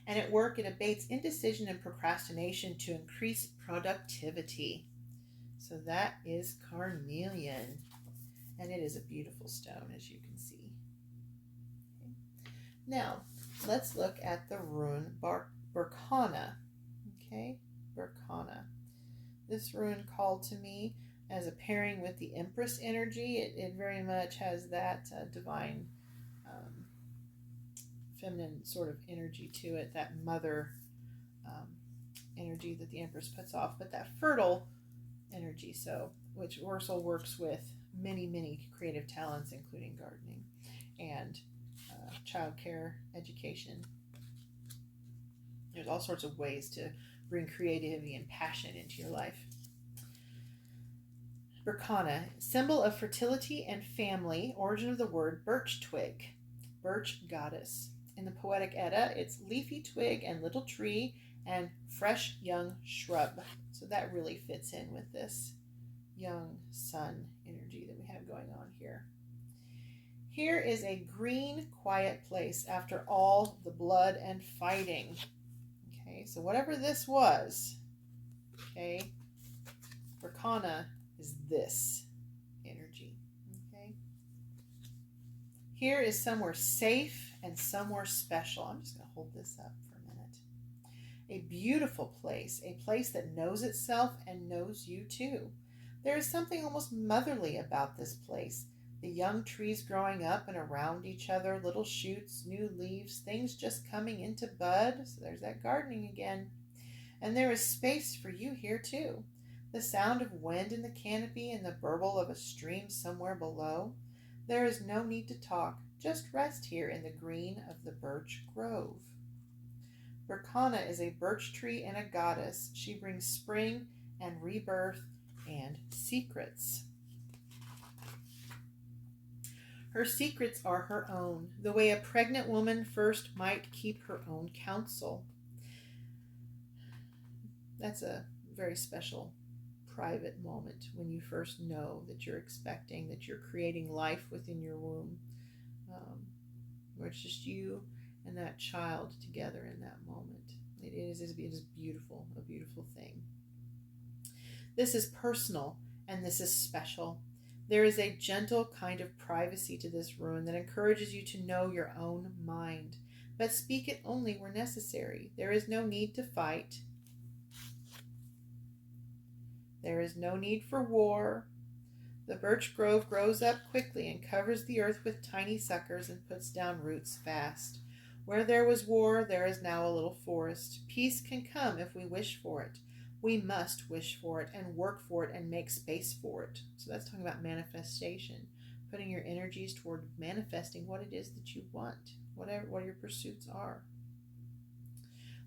And at work, it abates indecision and procrastination to increase productivity. So that is carnelian, and it is a beautiful stone, as you can see. Okay. Now, let's look at the rune Berkana. Okay, Berkana. This rune called to me as a pairing with the Empress energy. It very much has that divine feminine sort of energy to it, that mother energy that the Empress puts off, but that fertile energy, which also works with many creative talents, including gardening and childcare, education. There's all sorts of ways to bring creativity and passion into your life. Berkana, symbol of fertility and family, origin of the word birch twig, birch goddess. In the Poetic Edda, it's leafy twig and little tree and fresh young shrub. So that really fits in with this young sun energy that we have going on here. Here is a green, quiet place after all the blood and fighting. Okay, so whatever this was, okay, Berkana is this energy. Okay. Here is somewhere safe and somewhere special. I'm just going to hold this up for a minute. A beautiful place, a place that knows itself and knows you too. There is something almost motherly about this place. The young trees growing up and around each other, little shoots, new leaves, things just coming into bud. So there's that gardening again. And there is space for you here too. The sound of wind in the canopy and the burble of a stream somewhere below. There is no need to talk. Just rest here in the green of the birch grove. Berkana is a birch tree and a goddess. She brings spring and rebirth and secrets. Her secrets are her own, the way a pregnant woman first might keep her own counsel. That's a very special, private moment when you first know that you're expecting, that you're creating life within your womb, where it's just you and that child together in that moment. It is beautiful, a beautiful thing. This is personal and this is special. There is a gentle kind of privacy to this rune that encourages you to know your own mind, but speak it only where necessary. There is no need to fight. There is no need for war. The birch grove grows up quickly and covers the earth with tiny suckers and puts down roots fast. Where there was war, there is now a little forest. Peace can come if we wish for it. We must wish for it and work for it and make space for it. So that's talking about manifestation, putting your energies toward manifesting what it is that you want, what your pursuits are.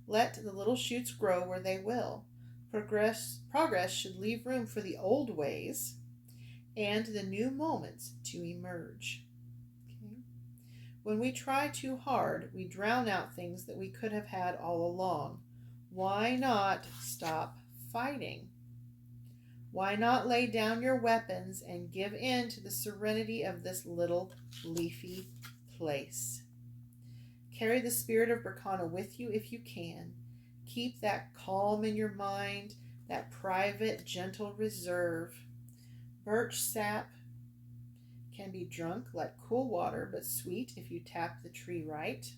Let the little shoots grow where they will. Progress should leave room for the old ways and the new moments to emerge. Okay? When we try too hard, we drown out things that we could have had all along. Why not stop fighting? Why not lay down your weapons and give in to the serenity of this little leafy place? Carry the spirit of Berkana with you if you can. Keep that calm in your mind, that private, gentle reserve. Birch sap can be drunk like cool water, but sweet if you tap the tree right.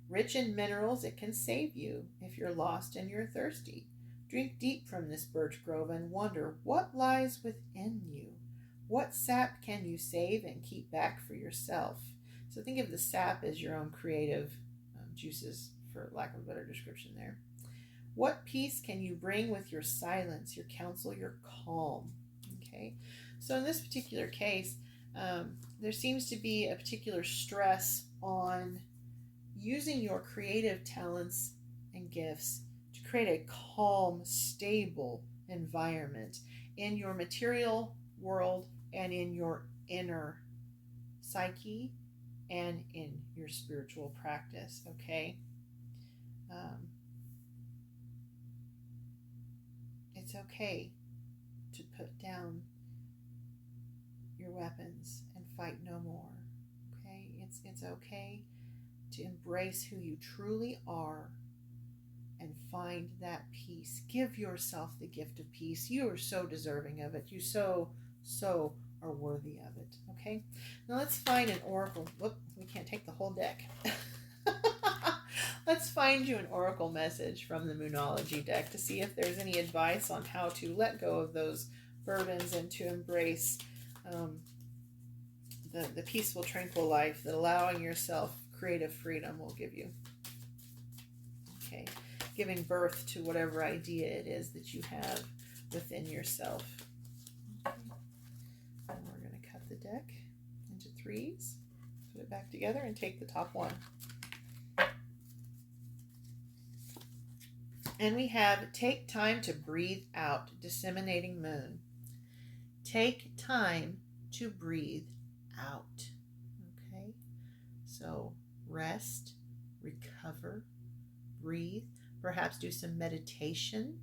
Rich in minerals, it can save you if you're lost and you're thirsty. Drink deep from this birch grove and wonder what lies within you. What sap can you save and keep back for yourself? So think of the sap as your own creative juices, for lack of a better description there. What peace can you bring with your silence, your counsel, your calm? Okay, so in this particular case, there seems to be a particular stress on using your creative talents and gifts to create a calm, stable environment in your material world and in your inner psyche and in your spiritual practice, okay? It's okay to put down your weapons and fight no more, okay? It's okay to embrace who you truly are and find that peace. Give yourself the gift of peace. You are so deserving of it. You so are worthy of it, okay? Now let's find an oracle. Whoop, we can't take the whole deck. Let's find you an oracle message from the Moonology deck to see if there's any advice on how to let go of those burdens and to embrace the peaceful, tranquil life that allowing yourself creative freedom will give you. Okay, giving birth to whatever idea it is that you have within yourself. Okay. And we're going to cut the deck into threes, put it back together, and take the top one. And we have take time to breathe out, disseminating moon. Take time to breathe out. Okay, so rest, recover, breathe, perhaps do some meditation,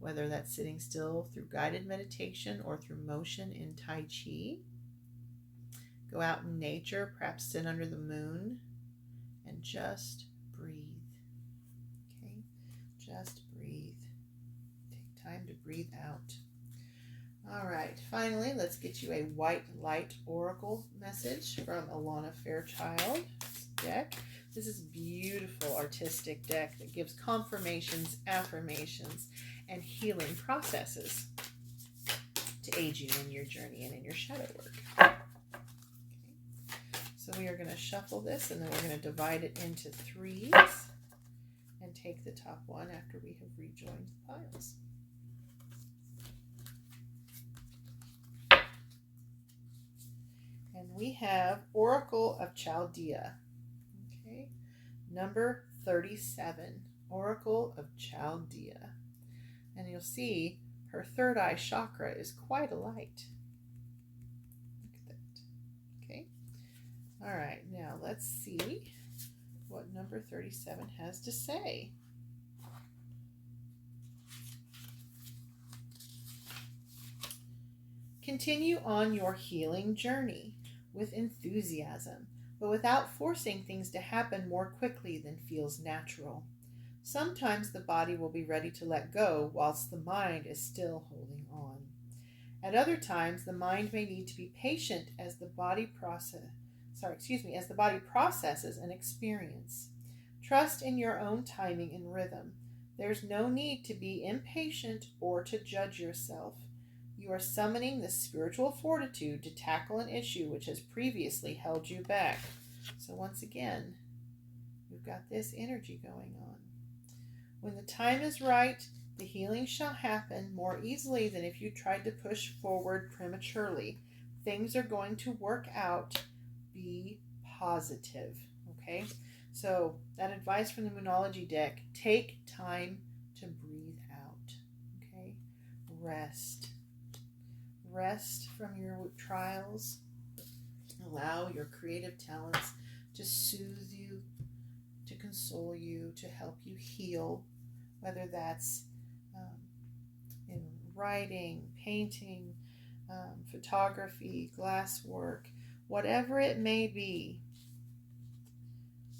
whether that's sitting still through guided meditation or through motion in Tai Chi. Go out in nature, perhaps sit under the moon and just breathe. Okay, just breathe. Take time to breathe out. All right, finally, let's get you a white light oracle message from Alana Fairchild deck. This is a beautiful artistic deck that gives confirmations, affirmations, and healing processes to aid you in your journey and in your shadow work. Okay. So we are going to shuffle this, and then we're going to divide it into threes and take the top one after we have rejoined the piles. And we have Oracle of Chaldea. Okay, number 37, Oracle of Chaldea. And you'll see her third eye chakra is quite a light. Look at that. Okay. All right, now let's see what number 37 has to say. Continue on your healing journey with enthusiasm, but without forcing things to happen more quickly than feels natural. Sometimes the body will be ready to let go whilst the mind is still holding on. At other times, the mind may need to be patient as the body processes an experience. Trust in your own timing and rhythm. There's no need to be impatient or to judge yourself. You are summoning the spiritual fortitude to tackle an issue which has previously held you back. So once again, we've got this energy going on. When the time is right, the healing shall happen more easily than if you tried to push forward prematurely. Things are going to work out. Be positive. Okay? So that advice from the Moonology deck, take time to breathe out. Okay? Rest. Rest from your trials. Allow your creative talents to soothe you, to console you, to help you heal, whether that's in writing, painting, photography, glasswork, whatever it may be,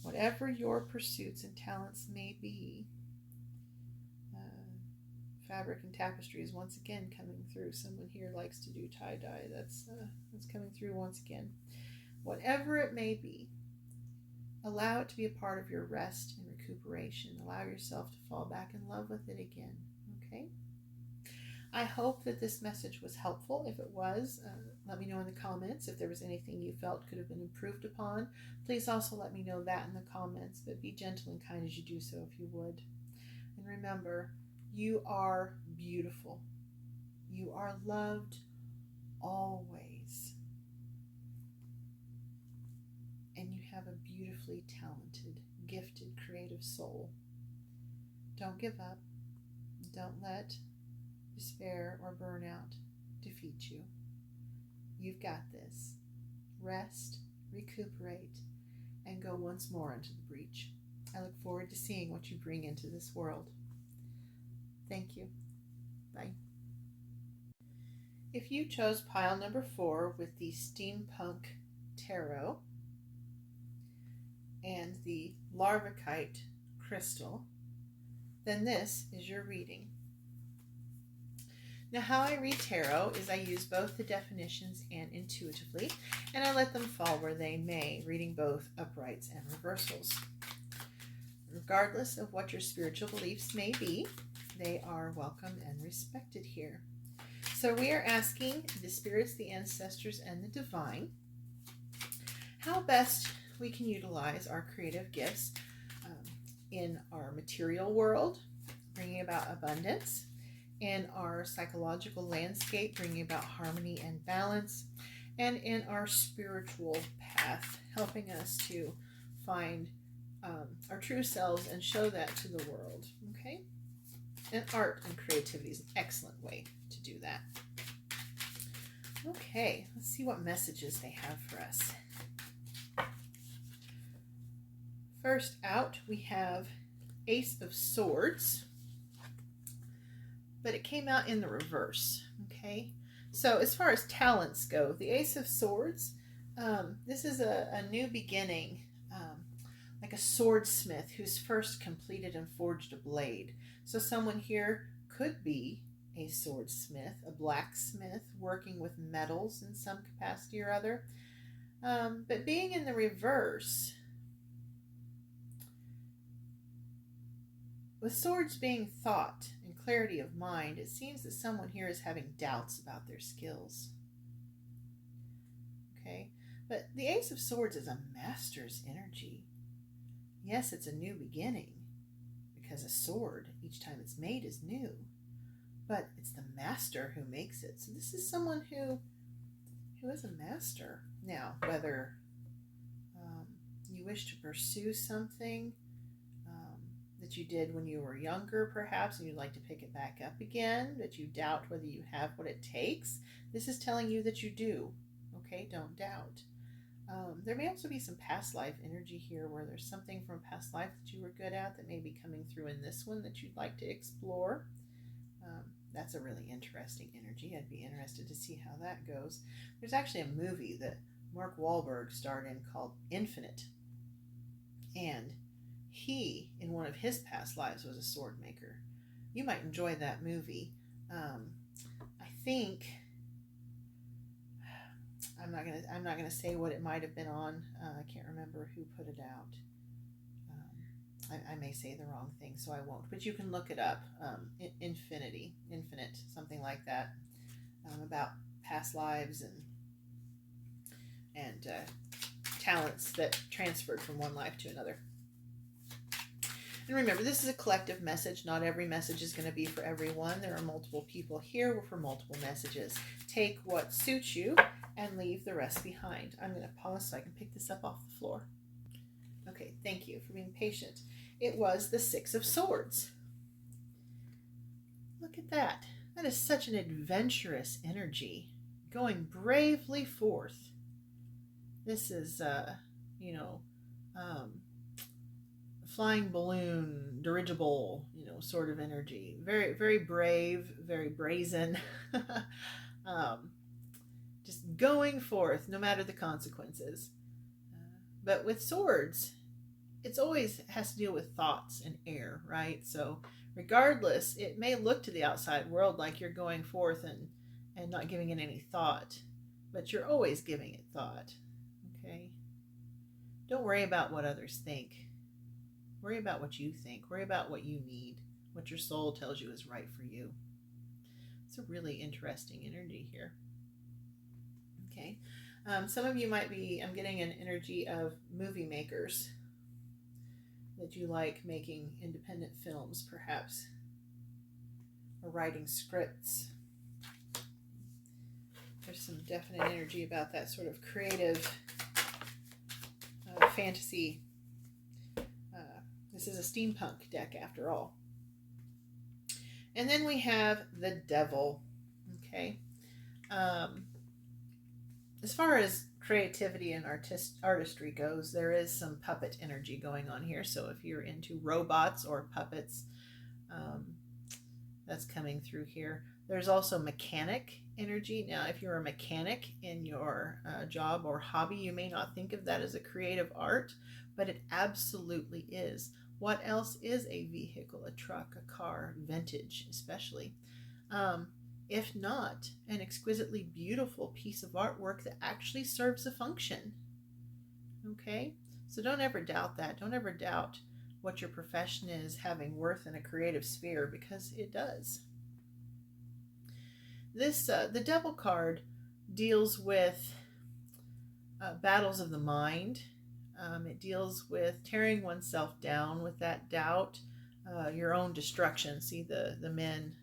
whatever your pursuits and talents may be. Fabric and tapestry is once again coming through. Someone here likes to do tie-dye. That's coming through once again. Whatever it may be, allow it to be a part of your rest and recuperation. Allow yourself to fall back in love with it again. Okay? I hope that this message was helpful. If it was, let me know in the comments. If there was anything you felt could have been improved upon, please also let me know that in the comments. But be gentle and kind as you do so, if you would. And remember, you are beautiful. You are loved always. And you have a beautifully talented, gifted, creative soul. Don't give up. Don't let despair or burnout defeat you. You've got this. Rest, recuperate, and go once more into the breach. I look forward to seeing what you bring into this world. Thank you. Bye. If you chose pile number 4 with the Steampunk Tarot and the larvikite crystal, then this is your reading. Now, how I read tarot is I use both the definitions and intuitively, and I let them fall where they may, reading both uprights and reversals. Regardless of what your spiritual beliefs may be, they are welcome and respected here. So we are asking the spirits, the ancestors, and the divine how best we can utilize our creative gifts in our material world, bringing about abundance, in our psychological landscape, bringing about harmony and balance, and in our spiritual path, helping us to find our true selves and show that to the world. Okay? And art and creativity is an excellent way to do that. Okay, let's see what messages they have for us. First out, we have Ace of Swords, but it came out in the reverse. Okay, so as far as talents go, the Ace of Swords, this is a new beginning, like a swordsmith who's first completed and forged a blade. So someone here could be a swordsmith, a blacksmith, working with metals in some capacity or other. But being in the reverse, with swords being thought and clarity of mind, it seems that someone here is having doubts about their skills. Okay, but the Ace of Swords is a master's energy. Yes, it's a new beginning, because a sword, each time it's made, is new. But it's the master who makes it. So this is someone who is a master. Now, whether you wish to pursue something that you did when you were younger, perhaps, and you'd like to pick it back up again, but you doubt whether you have what it takes, this is telling you that you do. Okay, don't doubt. There may also be some past life energy here where there's something from a past life that you were good at that may be coming through in this one that you'd like to explore. That's a really interesting energy. I'd be interested to see how that goes. There's actually a movie that Mark Wahlberg starred in called Infinite. And he, in one of his past lives, was a sword maker. You might enjoy that movie. I think I'm not gonna say what it might have been on. I can't remember who put it out. I may say the wrong thing, so I won't. But you can look it up. Infinite, something like that, about past lives and talents that transferred from one life to another. And remember, this is a collective message. Not every message is going to be for everyone. There are multiple people here for multiple messages. Take what suits you and leave the rest behind. I'm going to pause so I can pick this up off the floor. Okay, thank you for being patient. It was the Six of Swords. Look at that. That is such an adventurous energy. Going bravely forth. This is, flying balloon, dirigible, sort of energy. Very, very brave, very brazen. Just going forth, no matter the consequences. But with swords, it's always has to deal with thoughts and air, right? So regardless, it may look to the outside world like you're going forth and not giving it any thought, but you're always giving it thought, okay? Don't worry about what others think. Worry about what you think. Worry about what you need, what your soul tells you is right for you. It's a really interesting energy here. Okay. Some of you might be, I'm getting an energy of movie makers, that you like making independent films, perhaps, or writing scripts. There's some definite energy about that sort of creative fantasy. This is a steampunk deck after all. And then we have the Devil. Okay. As far as creativity and artistry goes, there is some puppet energy going on here. So if you're into robots or puppets, that's coming through here. There's also mechanic energy. Now, if you're a mechanic in your job or hobby, you may not think of that as a creative art, but it absolutely is. What else is a vehicle, a truck, a car, vintage especially? If not an exquisitely beautiful piece of artwork that actually serves a function. Okay? So don't ever doubt that. Don't ever doubt what your profession is having worth in a creative sphere, because it does. This, the Devil card deals with battles of the mind. It deals with tearing oneself down with that doubt, your own destruction. See the men,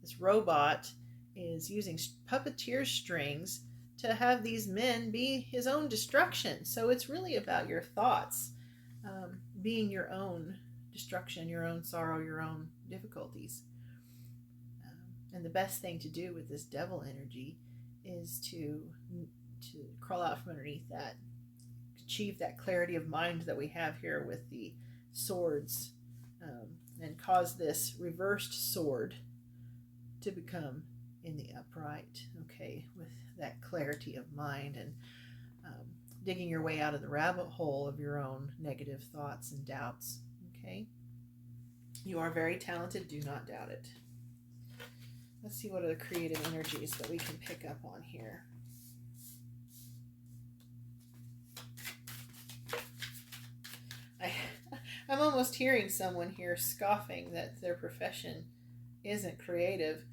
this robot is using puppeteer strings to have these men be his own destruction. So it's really about your thoughts being your own destruction, your own sorrow, your own difficulties. And the best thing to do with this Devil energy is to crawl out from underneath that, achieve that clarity of mind that we have here with the swords, and cause this reversed sword to become in the upright, okay, with that clarity of mind, and digging your way out of the rabbit hole of your own negative thoughts and doubts, okay? You are very talented, do not doubt it. Let's see what are the creative energies that we can pick up on here. I'm almost hearing someone here scoffing that their profession isn't creative.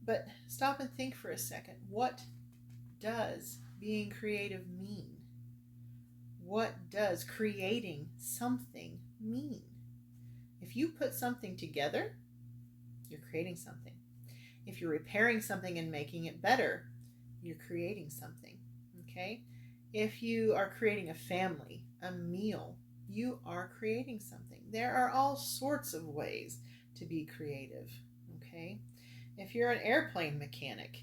But stop and think for a second. What does being creative mean? What does creating something mean? If you put something together, you're creating something. If you're repairing something and making it better, you're creating something, okay? If you are creating a family, a meal, you are creating something. There are all sorts of ways to be creative, okay? If you're an airplane mechanic,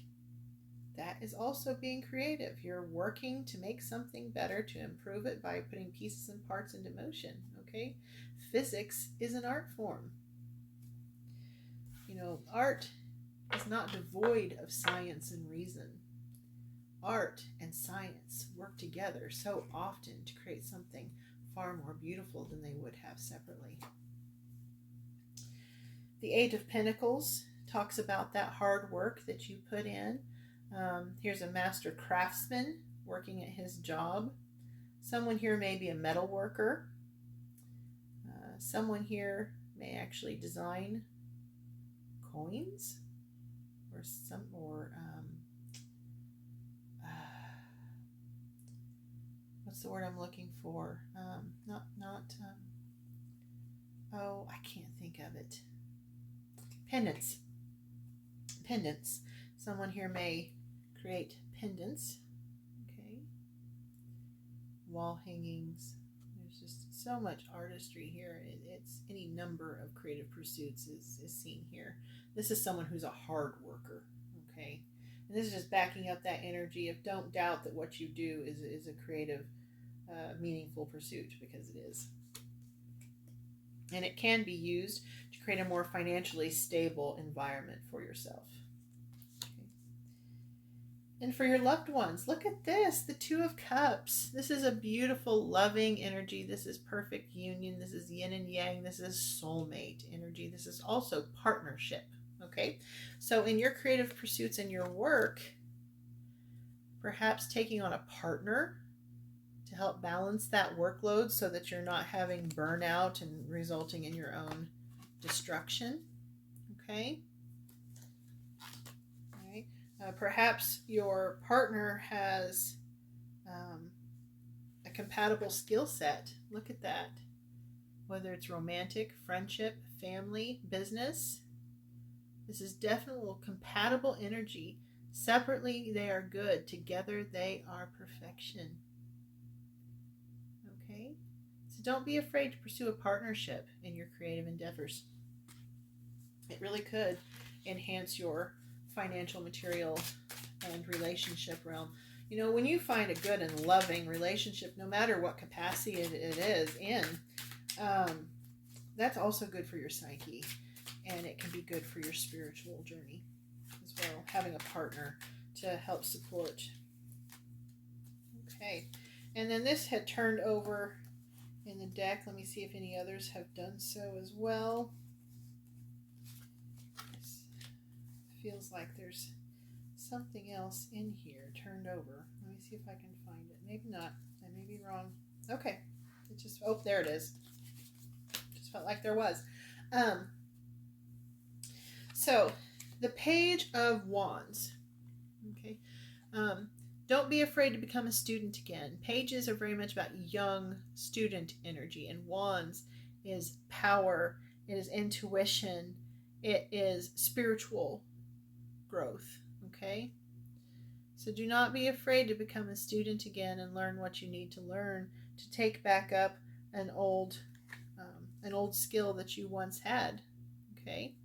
that is also being creative. You're working to make something better, to improve it by putting pieces and parts into motion, okay? Physics is an art form. Art is not devoid of science and reason. Art and science work together so often to create something far more beautiful than they would have separately. The Eight of Pentacles talks about that hard work that you put in. Here's a master craftsman working at his job. Someone here may be a metal worker. Someone here may actually design coins what's the word I'm looking for? Oh, I can't think of it. Pendants. Someone here may create pendants. Okay. Wall hangings. There's just so much artistry here. It's any number of creative pursuits is seen here. This is someone who's a hard worker. Okay. And this is just backing up that energy of don't doubt that what you do is a creative, meaningful pursuit, because it is. And it can be used to create a more financially stable environment for yourself. Okay. And for your loved ones, look at this, the Two of Cups. This is a beautiful, loving energy. This is perfect union. This is yin and yang. This is soulmate energy. This is also partnership. Okay, so in your creative pursuits and your work, perhaps taking on a partner to help balance that workload so that you're not having burnout and resulting in your own destruction. Okay. All right. Perhaps your partner has a compatible skill set. Look at that. Whether it's romantic, friendship, family, business. This is definitely compatible energy. Separately, they are good. Together, they are perfection. Okay? So don't be afraid to pursue a partnership in your creative endeavors. It really could enhance your financial, material, and relationship realm. You know, when you find a good and loving relationship, no matter what capacity it is in, that's also good for your psyche. And it can be good for your spiritual journey as well, having a partner to help support. Okay, and then this had turned over in the deck. Let me see if any others have done so as well. This feels like there's something else in here turned over. Let me see if I can find it. Maybe not. I may be wrong. Okay, it just, oh, there it is. Just felt like there was. So, the Page of Wands. Okay. Don't be afraid to become a student again. Pages are very much about young student energy, and Wands is power, it is intuition, it is spiritual growth. Okay. So do not be afraid to become a student again and learn what you need to learn to take back up an old skill that you once had. Okay.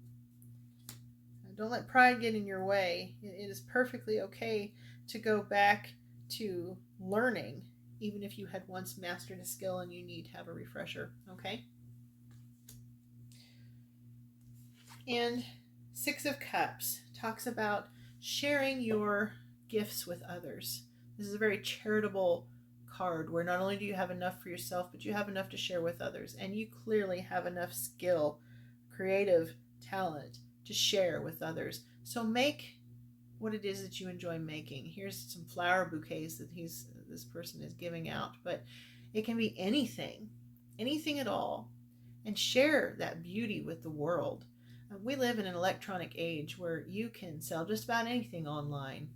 Don't let pride get in your way. It is perfectly okay to go back to learning, even if you had once mastered a skill and you need to have a refresher. Okay? And Six of Cups talks about sharing your gifts with others. This is a very charitable card where not only do you have enough for yourself, but you have enough to share with others. And you clearly have enough skill, creative talent to share with others. So make what it is that you enjoy making. Here's some flower bouquets that this person is giving out, but it can be anything at all, and share that beauty with the world. We live in an electronic age where you can sell just about anything online.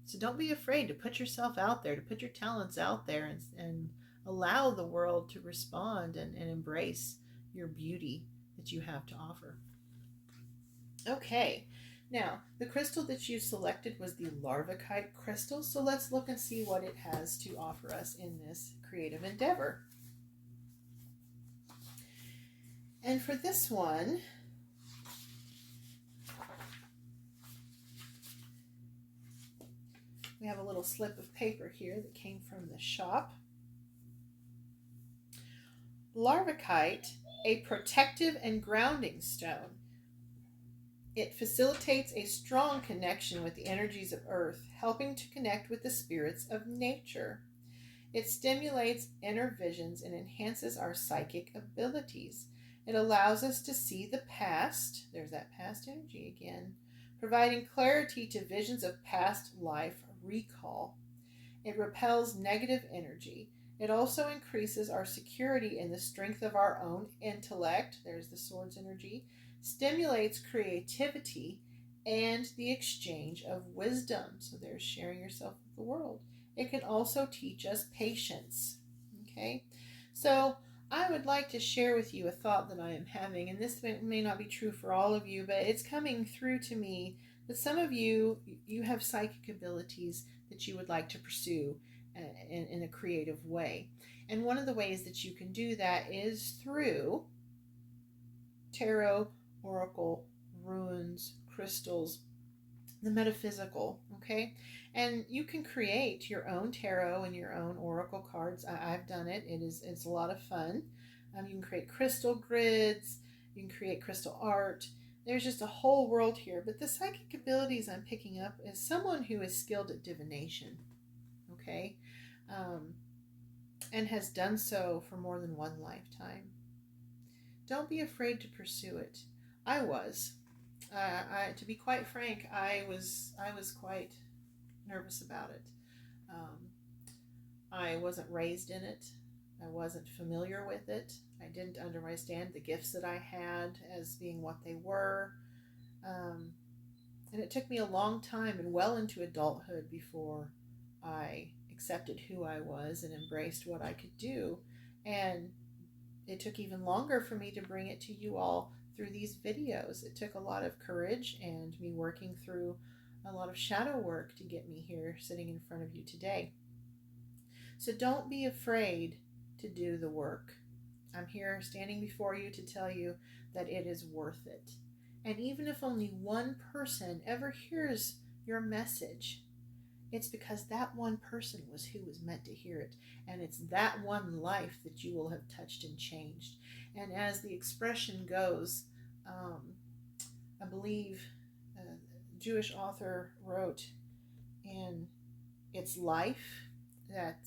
So don't be afraid to put yourself out there, to put your talents out there, and allow the world to respond and embrace your beauty that you have to offer. Okay, now the crystal that you selected was the larvikite crystal, so let's look and see what it has to offer us in this creative endeavor. And for this one, we have a little slip of paper here that came from the shop. Larvikite, a protective and grounding stone. It facilitates a strong connection with the energies of Earth, helping to connect with the spirits of nature. It stimulates inner visions and enhances our psychic abilities. It allows us to see the past, there's that past energy again, providing clarity to visions of past life recall. It repels negative energy. It also increases our security in the strength of our own intellect, there's the swords energy, stimulates creativity and the exchange of wisdom. So there's sharing yourself with the world. It can also teach us patience. Okay, so I would like to share with you a thought that I am having, and this may not be true for all of you, but it's coming through to me that some of you have psychic abilities that you would like to pursue in a creative way. And one of the ways that you can do that is through tarot, oracle, runes, crystals, the metaphysical, okay? And you can create your own tarot and your own oracle cards. I've done it. It's a lot of fun. You can create crystal grids. You can create crystal art. There's just a whole world here. But the psychic abilities I'm picking up is someone who is skilled at divination, okay? And has done so for more than one lifetime. Don't be afraid to pursue it. I was. To be quite frank, I was quite nervous about it. I wasn't raised in it. I wasn't familiar with it. I didn't understand the gifts that I had as being what they were. And it took me a long time and well into adulthood before I accepted who I was and embraced what I could do. And it took even longer for me to bring it to you all through these videos. It took a lot of courage and me working through a lot of shadow work to get me here sitting in front of you today. So don't be afraid to do the work. I'm here standing before you to tell you that it is worth it. And even if only one person ever hears your message, it's because that one person was who was meant to hear it. And it's that one life that you will have touched and changed. And as the expression goes, I believe a Jewish author wrote in It's Life that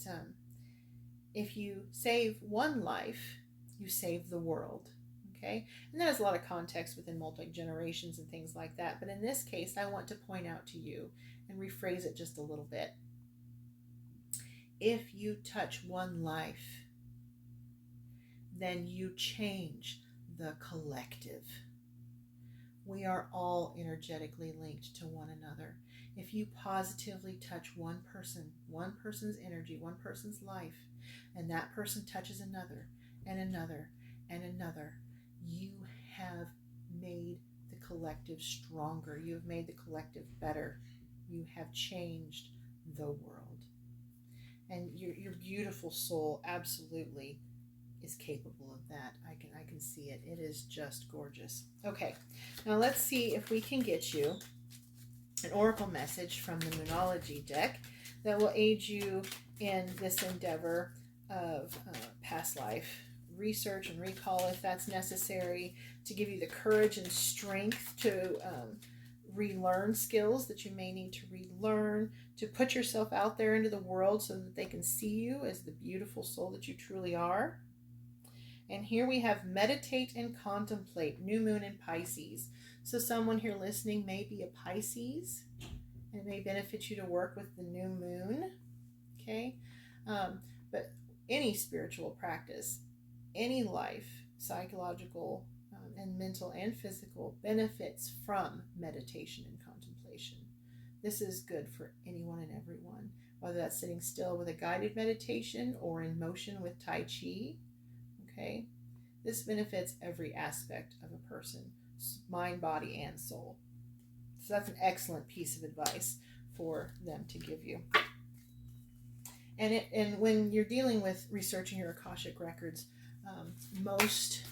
if you save one life, you save the world. Okay? And that has a lot of context within multi-generations and things like that. But in this case, I want to point out to you and rephrase it just a little bit. If you touch one life, then you change the collective. We are all energetically linked to one another. If you positively touch one person, one person's energy, one person's life, and that person touches another and another and another, you have made the collective stronger. You have made the collective better. You have changed the world. And your beautiful soul absolutely is capable of that. I can see it. It is just gorgeous. Okay, now let's see if we can get you an oracle message from the Moonology deck that will aid you in this endeavor of past life research and recall if that's necessary, to give you the courage and strength to relearn skills that you may need to relearn, to put yourself out there into the world so that they can see you as the beautiful soul that you truly are. And here we have meditate and contemplate, new moon in Pisces. So someone here listening may be a Pisces, and it may benefit you to work with the new moon, okay? But any spiritual practice, any life, psychological and mental and physical, benefits from meditation and contemplation. This is good for anyone and everyone, whether that's sitting still with a guided meditation or in motion with Tai Chi. Okay, this benefits every aspect of a person, mind, body, and soul. So that's an excellent piece of advice for them to give you. And when you're dealing with researching your Akashic records, most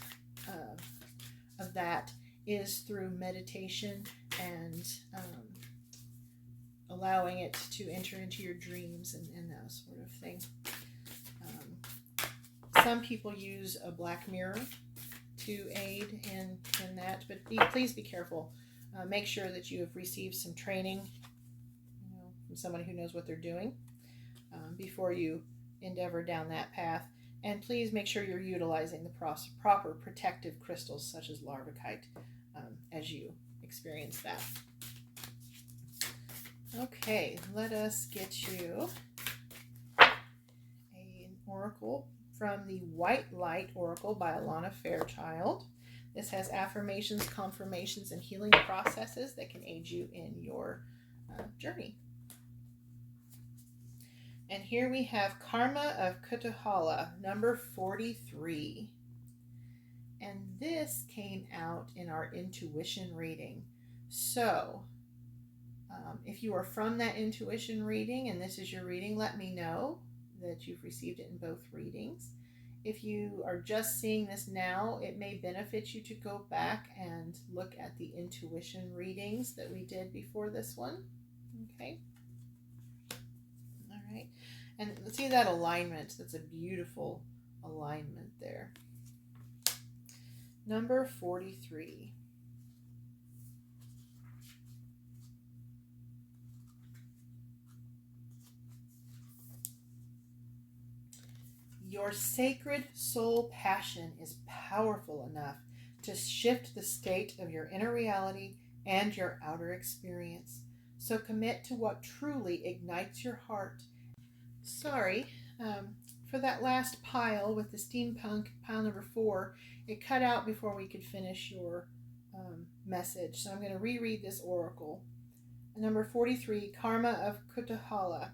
of that is through meditation and allowing it to enter into your dreams and that sort of thing. Some people use a black mirror to aid in that, but please be careful. Make sure that you have received some training, from somebody who knows what they're doing before you endeavor down that path. And please make sure you're utilizing the proper protective crystals such as larvikite as you experience that. Okay, let us get you an oracle from the White Light Oracle by Alana Fairchild. This has affirmations, confirmations, and healing processes that can aid you in your journey. And here we have Karma of Kutahala, number 43. And this came out in our intuition reading. So, if you are from that intuition reading and this is your reading, let me know that you've received it in both readings. If you are just seeing this now, it may benefit you to go back and look at the intuition readings that we did before this one. Okay. All right. And see that alignment. That's a beautiful alignment there. Number 43. Your sacred soul passion is powerful enough to shift the state of your inner reality and your outer experience. So commit to what truly ignites your heart. Sorry, for that last pile with the steampunk, pile number 4, it cut out before we could finish your message. So I'm going to reread this oracle. Number 43, Karma of Kutahala.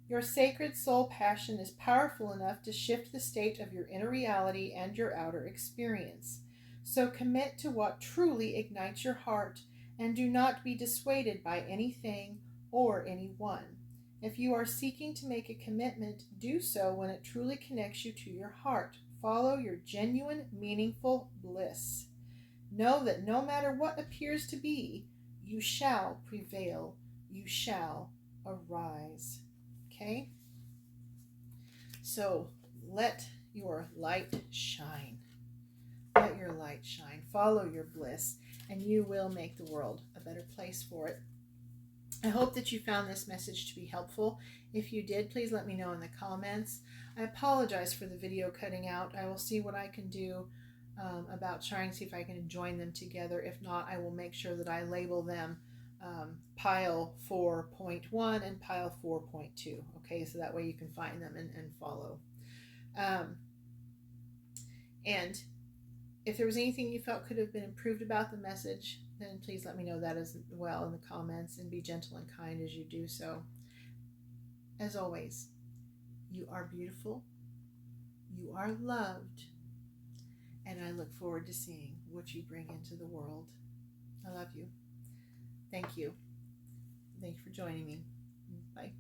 Your sacred soul passion is powerful enough to shift the state of your inner reality and your outer experience. So commit to what truly ignites your heart and do not be dissuaded by anything or anyone. If you are seeking to make a commitment, do so when it truly connects you to your heart. Follow your genuine, meaningful bliss. Know that no matter what appears to be, you shall prevail. You shall arise. Okay? So let your light shine. Let your light shine. Follow your bliss, and you will make the world a better place for it. I hope that you found this message to be helpful. If you did, please let me know in the comments. I apologize for the video cutting out. I will see what I can do about trying to see if I can join them together. If not, I will make sure that I label them pile 4.1 and pile 4.2. Okay, so that way you can find them and follow. And if there was anything you felt could have been improved about the message, then please let me know that as well in the comments, and be gentle and kind as you do so. As always, you are beautiful, you are loved, and I look forward to seeing what you bring into the world. I love you. Thank you. Thank you for joining me. Bye.